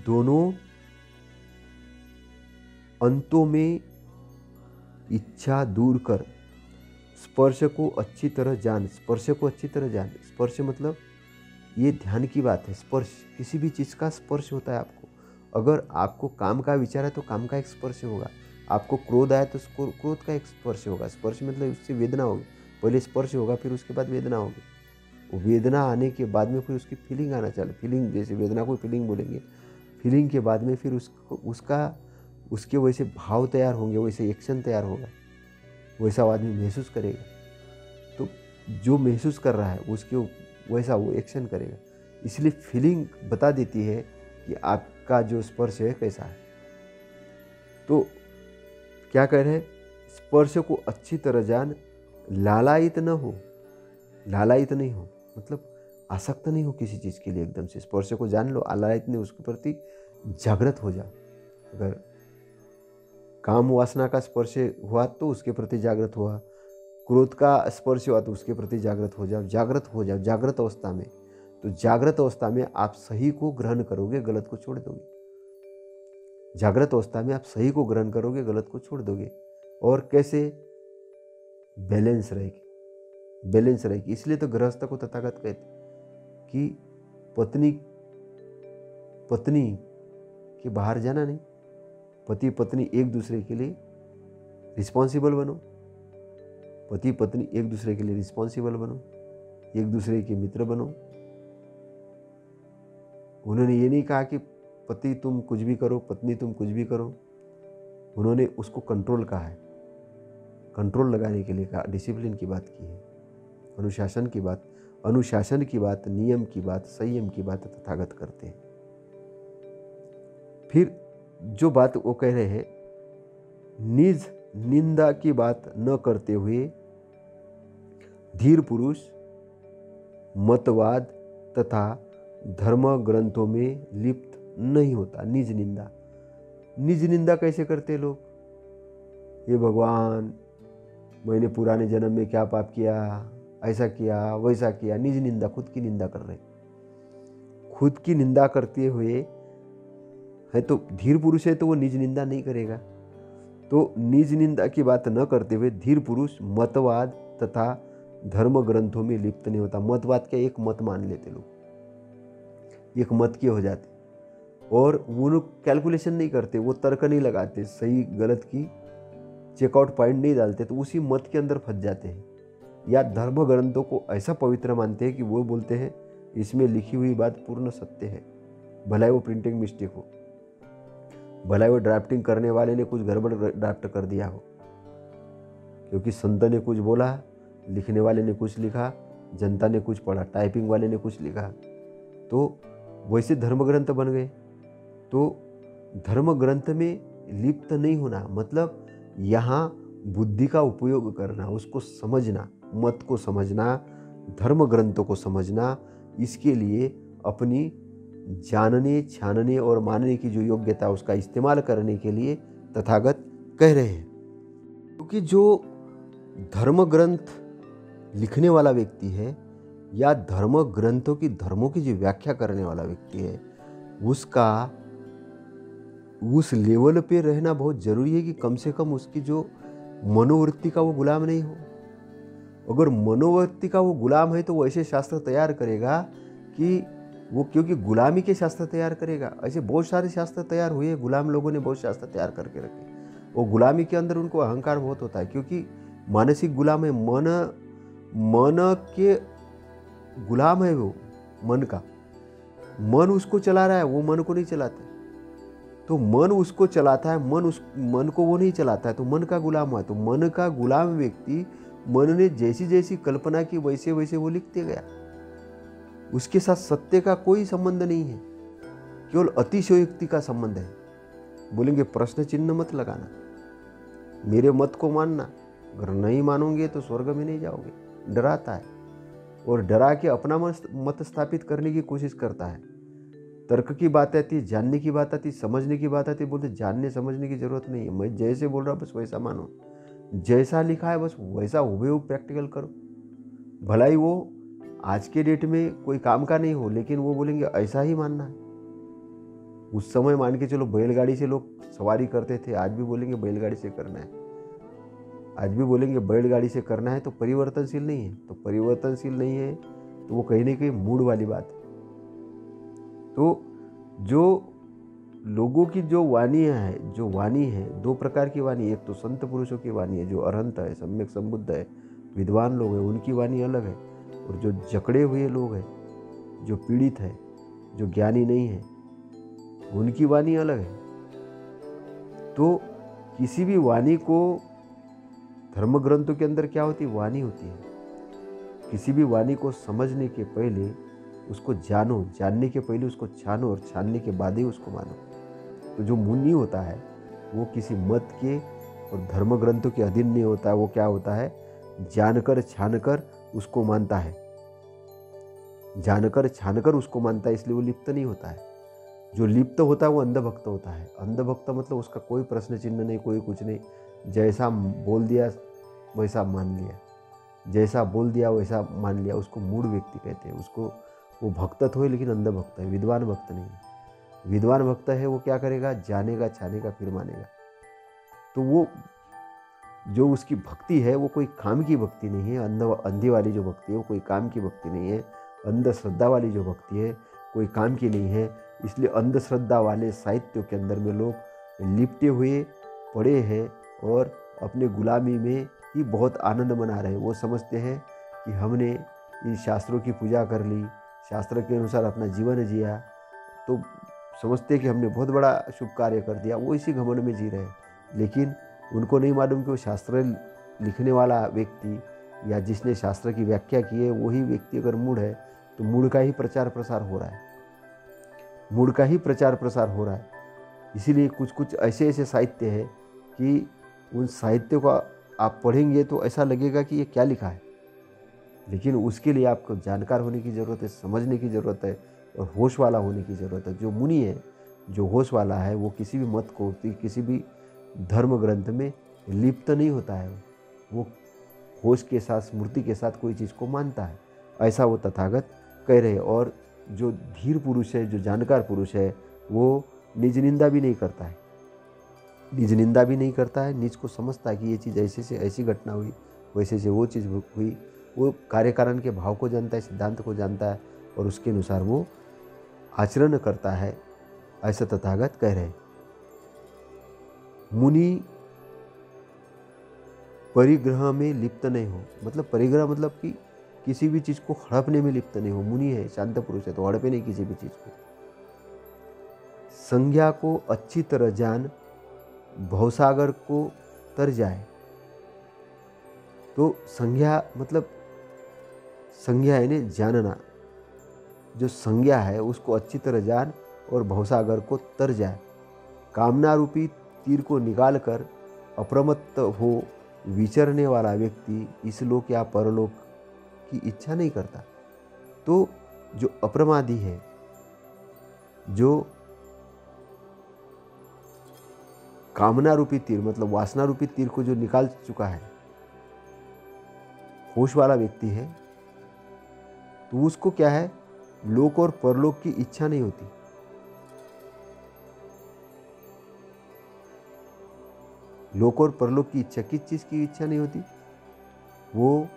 दोनों अंतों में इच्छा दूर कर, स्पर्श को अच्छी तरह जान, स्पर्श को अच्छी तरह जान। स्पर्श मतलब ये ध्यान की बात है। स्पर्श, किसी भी चीज़ का स्पर्श होता है आपको। अगर आपको काम का विचार है तो काम का एक स्पर्श होगा, आपको क्रोध आया तो क्रोध का एक स्पर्श होगा। स्पर्श मतलब उससे वेदना होगी, पहले स्पर्श होगा फिर उसके बाद वेदना होगी। वेदना आने के बाद में फिर उसकी फीलिंग आना चाहिए। फीलिंग, जैसे वेदना को फीलिंग बोलेंगे, फीलिंग के बाद में फिर उसके वैसे भाव तैयार होंगे, वैसे एक्शन तैयार होगा, वैसा आदमी महसूस करेगा। तो जो महसूस कर रहा है उसके वैसा वो एक्शन करेगा। इसलिए फीलिंग बता देती है कि आपका जो स्पर्श है कैसा है। तो क्या कह रहे हैं? स्पर्श को अच्छी तरह जान, लालायित न हो, लालायित नहीं हो मतलब आसक्त नहीं हो किसी चीज़ के लिए। एकदम से स्पर्श को जान लो, लालायित नहीं, उसके प्रति जागृत हो जाओ। अगर काम वासना का स्पर्श हुआ तो उसके प्रति जागृत हुआ, क्रोध का स्पर्श हुआ तो उसके प्रति जागृत हो जाओ, जागृत हो जाओ जागृत अवस्था में। तो जागृत अवस्था में आप सही को ग्रहण करोगे, गलत को छोड़ दोगे। जागृत अवस्था में आप सही को ग्रहण करोगे, गलत को छोड़ दोगे। और कैसे? बैलेंस रहेगी, बैलेंस रहेगी। इसलिए तो गृहस्थ को तथागत कहते कि पत्नी पत्नी के बाहर जाना नहीं, पति पत्नी एक दूसरे के लिए रिस्पॉन्सिबल बनो, पति पत्नी एक दूसरे के लिए रिस्पॉन्सिबल बनो, एक दूसरे के मित्र बनो। उन्होंने ये नहीं कहा कि पति तुम कुछ भी करो, पत्नी तुम कुछ भी करो। उन्होंने उसको कंट्रोल कहा है, कंट्रोल लगाने के लिए कहा, डिसिप्लिन की बात की है, अनुशासन की बात, नियम की बात, संयम की बात तथागत करते हैं। फिर जो बात वो कह रहे हैं, निज निंदा की बात न करते हुए धीर पुरुष मतवाद तथा धर्म ग्रंथों में लिप्त नहीं होता। निज निंदा कैसे करते लोग? ये भगवान, मैंने पुराने जन्म में क्या पाप किया, ऐसा किया वैसा किया। निज निंदा, खुद की निंदा कर रहे, खुद की निंदा करते हुए है तो धीर पुरुष है तो वो निज निंदा नहीं करेगा। तो निज निंदा की बात न करते हुए धीर पुरुष मतवाद तथा धर्म ग्रंथों में लिप्त नहीं होता। मतवाद क्या, एक मत मान लेते लोग, एक मत के हो जाते और वो लोग कैलकुलेशन नहीं करते, वो तर्क नहीं लगाते, सही गलत की चेकआउट पॉइंट नहीं डालते, तो उसी मत के अंदर फंस जाते हैं। या धर्म ग्रंथों को ऐसा पवित्र मानते हैं कि वो बोलते हैं इसमें लिखी हुई बात पूर्ण सत्य है, भला वो प्रिंटिंग मिस्टेक हो, भला वो ड्राफ्टिंग करने वाले ने कुछ गड़बड़ ड्राफ्ट कर दिया हो, क्योंकि संत ने कुछ बोला, लिखने वाले ने कुछ लिखा, जनता ने कुछ पढ़ा, टाइपिंग वाले ने कुछ लिखा, तो वैसे धर्म ग्रंथ बन गए। तो धर्म ग्रंथ में लिप्त नहीं होना मतलब यहाँ बुद्धि का उपयोग करना, उसको समझना, मत को समझना, धर्म ग्रंथों को समझना। इसके लिए अपनी जानने, छानने और मानने की जो योग्यता है उसका इस्तेमाल करने के लिए तथागत कह रहे हैं। क्योंकि जो धर्म ग्रंथ लिखने वाला व्यक्ति है या धर्म ग्रंथों की, धर्मों की जो व्याख्या करने वाला व्यक्ति है, उसका उस लेवल पे रहना बहुत जरूरी है कि कम से कम उसकी जो मनोवृत्ति का वो गुलाम नहीं हो। अगर मनोवृत्ति का वो गुलाम है तो वो ऐसे शास्त्र तैयार करेगा कि वो, क्योंकि गुलामी के शास्त्र तैयार करेगा। ऐसे बहुत सारे शास्त्र तैयार हुए, गुलाम लोगों ने बहुत शास्त्र तैयार करके रखे। वो गुलामी के अंदर उनको अहंकार बहुत होता है, क्योंकि मानसिक गुलाम है, मन के गुलाम है वो, मन का। मन उसको चला रहा है, वो मन को नहीं चलाता। तो मन उसको चलाता है, मन को वो नहीं चलाता है, तो मन का गुलाम हुआ। तो मन का गुलाम व्यक्ति, मन ने जैसी जैसी कल्पना की वैसे वैसे वो लिखते गया। उसके साथ सत्य का कोई संबंध नहीं है, केवल अतिशयोक्ति का संबंध है। बोलेंगे प्रश्न चिन्ह मत लगाना, मेरे मत को मानना, अगर नहीं मानोगे तो स्वर्ग में नहीं जाओगे। डराता है और डरा के अपना मत स्थापित करने की कोशिश करता है। तर्क की बात आती, जानने की बात आती, समझने की बात आती, बोलते जानने समझने की जरूरत नहीं है, मैं जैसे बोल रहा बस वैसा मानो, जैसा लिखा है बस वैसा हुबेहूब प्रैक्टिकल करो। भला ही वो आज के डेट में कोई काम का नहीं हो, लेकिन वो बोलेंगे ऐसा ही मानना है। उस समय मान के चलो बैलगाड़ी से लोग सवारी करते थे, आज भी बोलेंगे बैलगाड़ी से करना है, आज भी बोलेंगे बैलगाड़ी से करना है। तो परिवर्तनशील नहीं है, तो परिवर्तनशील नहीं है तो वो कहीं ना कहीं मूड वाली बात है। तो जो लोगों की जो वाणी है, दो प्रकार की वाणी, एक तो संत पुरुषों की वाणी है, जो अरहंत है, सम्यक संबुद्ध है, विद्वान लोग हैं, उनकी वाणी अलग है। और जो जकड़े हुए लोग हैं, जो पीड़ित है, जो ज्ञानी नहीं है, उनकी वाणी अलग है। तो किसी भी वाणी को, धर्म ग्रंथों के अंदर क्या होती है, वाणी होती है। किसी भी वाणी को समझने के पहले उसको जानो, जानने के पहले उसको छानो और छानने के बाद ही उसको मानो। तो जो मुनि होता है वो किसी मत के और धर्म ग्रंथों के अधीन नहीं होता है। वो क्या होता है, जानकर छानकर उसको मानता है, जानकर छानकर उसको मानता है, इसलिए वो लिप्त नहीं होता है। जो लिप्त होता है वो अंधभक्त होता है। अंधभक्त मतलब उसका कोई प्रश्न चिन्ह नहीं, कोई कुछ नहीं, जैसा बोल दिया वैसा मान लिया, जैसा बोल दिया वैसा मान लिया, उसको मूढ़ व्यक्ति कहते हैं। उसको वो भक्त तो है लेकिन अंधभक्त है, विद्वान भक्त नहीं है। विद्वान भक्त है वो क्या करेगा, जानेगा, छानेगा, फिर मानेगा। तो जो उसकी भक्ति है वो कोई काम की भक्ति नहीं है। अंधी वाली जो भक्ति है वो कोई काम की भक्ति नहीं है। अंधश्रद्धा वाली जो भक्ति है कोई काम की नहीं है। इसलिए अंधश्रद्धा वाले साहित्यों के अंदर में लोग लिपटे हुए पड़े हैं और अपने गुलामी में ही बहुत आनंद मना रहे हैं। वो समझते हैं कि हमने इन शास्त्रों की पूजा कर ली, शास्त्र के अनुसार अपना जीवन जिया, तो समझते हैं कि हमने बहुत बड़ा शुभ कार्य कर दिया। वो इसी घमंड में जी रहे हैं, लेकिन उनको नहीं मालूम कि वो शास्त्र लिखने वाला व्यक्ति या जिसने शास्त्र की व्याख्या की है वही व्यक्ति अगर मूढ़ है तो मूढ़ का ही प्रचार प्रसार हो रहा है, मूढ़ का ही प्रचार प्रसार हो रहा है। इसीलिए कुछ कुछ ऐसे ऐसे साहित्य है कि उन साहित्यों का आप पढ़ेंगे तो ऐसा लगेगा कि ये क्या लिखा है, लेकिन उसके लिए आपको जानकार होने की ज़रूरत है, समझने की ज़रूरत है और होश वाला होने की ज़रूरत है। जो मुनि है, जो होश वाला है, वो किसी भी मत को, किसी भी धर्म ग्रंथ में लिप्त नहीं होता है। वो होश के साथ, स्मृति के साथ कोई चीज़ को मानता है, ऐसा वो तथागत कह रहे हैं। और जो धीर पुरुष है, जो जानकार पुरुष है, वो निज निंदा भी नहीं करता है, निज निंदा भी नहीं करता है। निज को समझता है कि ये चीज़ ऐसे से ऐसी घटना हुई, वैसे से वो चीज़ हुई। वो कार्य कारण के भाव को जानता है, सिद्धांत को जानता है और उसके अनुसार वो आचरण करता है, ऐसा तथागत कह रहे हैं। मुनि परिग्रह में लिप्त नहीं हो, मतलब परिग्रह मतलब कि किसी भी चीज़ को हड़पने में लिप्त नहीं हो। मुनि है, शांत पुरुष है, तो हड़पे नहीं किसी भी चीज़ को। संज्ञा को अच्छी तरह जान भवसागर को तर जाए। तो संज्ञा मतलब संज्ञा है ना, जानना। जो संज्ञा है उसको अच्छी तरह जान और भवसागर को तर जाए। कामना रूपी तीर को निकाल कर अप्रमत्त हो विचरने वाला व्यक्ति इस लोक या परलोक की इच्छा नहीं करता। तो जो अप्रमादी है, जो कामना रूपी तीर मतलब वासना रूपी तीर को जो निकाल चुका है, होश वाला व्यक्ति है, तो उसको क्या है, लोक और परलोक की इच्छा नहीं होती। लोक और परलोक की इच्छा, किस चीज की इच्छा नहीं होती? वो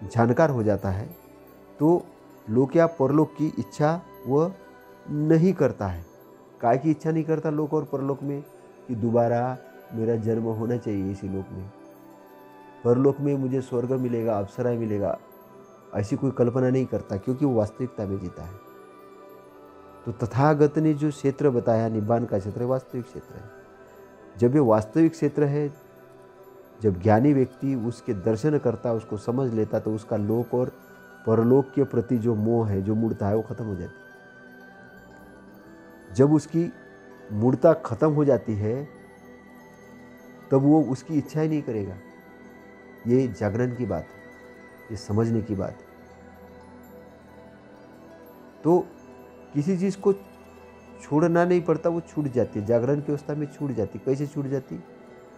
जानकार हो जाता है तो लोक या परलोक की इच्छा वह नहीं करता है। काय की इच्छा नहीं करता लोक और परलोक में? कि दोबारा मेरा जन्म होना चाहिए इसी लोक में, परलोक में मुझे स्वर्ग मिलेगा, अप्सरा मिलेगा, ऐसी कोई कल्पना नहीं करता, क्योंकि वो वास्तविकता में जीता है। तो तथागत ने जो क्षेत्र बताया निब्बान का क्षेत्र, वास्तविक क्षेत्र है। जब ये वास्तविक क्षेत्र है, जब ज्ञानी व्यक्ति उसके दर्शन करता, उसको समझ लेता, तो उसका लोक और परलोक के प्रति जो मोह है, जो मूढ़ता है, वो खत्म हो जाती है। जब उसकी मूढ़ता खत्म हो जाती है तब वो उसकी इच्छा ही नहीं करेगा। ये जागरण की बात है, ये समझने की बात है। तो किसी चीज़ को छोड़ना नहीं पड़ता, वो छूट जाती है। जागरण की अवस्था में छूट जाती। कैसे छूट जाती?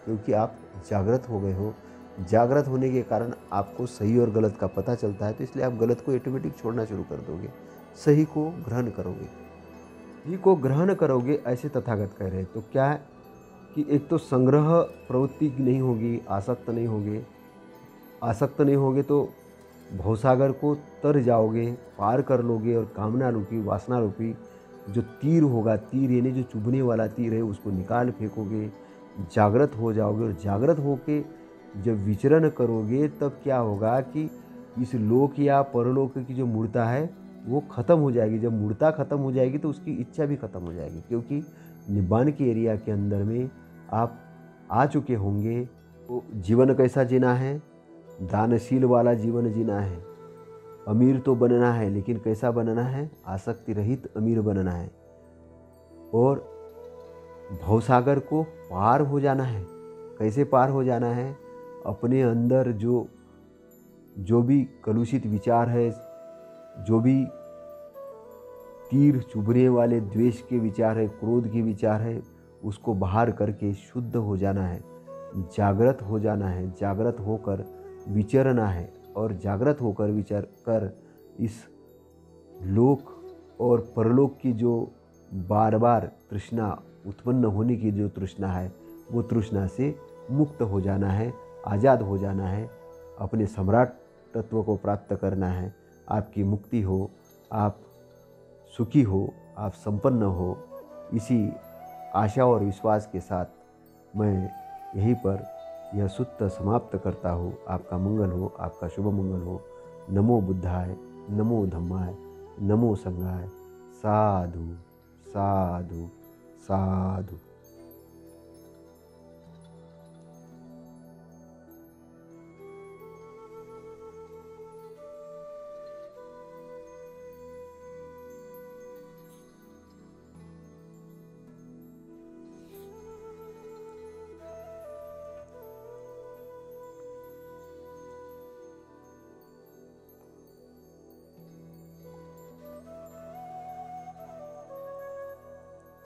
क्योंकि आप जागृत हो गए हो। जागृत होने के कारण आपको सही और गलत का पता चलता है, तो इसलिए आप गलत को ऑटोमेटिक छोड़ना शुरू कर दोगे, सही को ग्रहण करोगे, सही को ग्रहण करोगे, ऐसे तथागत कह रहे हैं। तो क्या है कि एक तो संग्रह प्रवृत्ति नहीं होगी, आसक्त नहीं होगे। आसक्त नहीं होगे तो भवसागर को तर जाओगे, पार कर लोगे और कामना रूपी, वासना रूपी जो तीर होगा, तीर यानी जो चुभने वाला तीर है, उसको निकाल फेंकोगे, जागृत हो जाओगे। और जागृत होके जब विचरण करोगे तब क्या होगा कि इस लोक या परलोक की जो मूर्ता है वो खत्म हो जाएगी। जब मूर्ता खत्म हो जाएगी तो उसकी इच्छा भी खत्म हो जाएगी, क्योंकि निब्बान के एरिया के अंदर में आप आ चुके होंगे। तो जीवन कैसा जीना है? दानशील वाला जीवन जीना है। अमीर तो बनना है, लेकिन कैसा बनना है? आसक्ति रहित अमीर बनना है। और भवसागर को पार हो जाना है। कैसे पार हो जाना है? अपने अंदर जो भी कलुषित विचार है, जो भी तीर चुभने वाले द्वेष के विचार है, क्रोध के विचार है, उसको बाहर करके शुद्ध हो जाना है, जागृत हो जाना है। जागृत होकर विचरना है और जागृत होकर विचार कर इस लोक और परलोक की जो बार बार तृष्णा उत्पन्न होने की जो तृष्णा है, वो तृष्णा से मुक्त हो जाना है, आज़ाद हो जाना है, अपने सम्राट तत्व को प्राप्त करना है। आपकी मुक्ति हो, आप सुखी हो, आप संपन्न हो, इसी आशा और विश्वास के साथ मैं यहीं पर यह सूत्र समाप्त करता हूँ। आपका मंगल हो, आपका शुभ मंगल हो। नमो बुद्धाय, नमो धम्माय, नमो संघाय। साधु साधु साधु।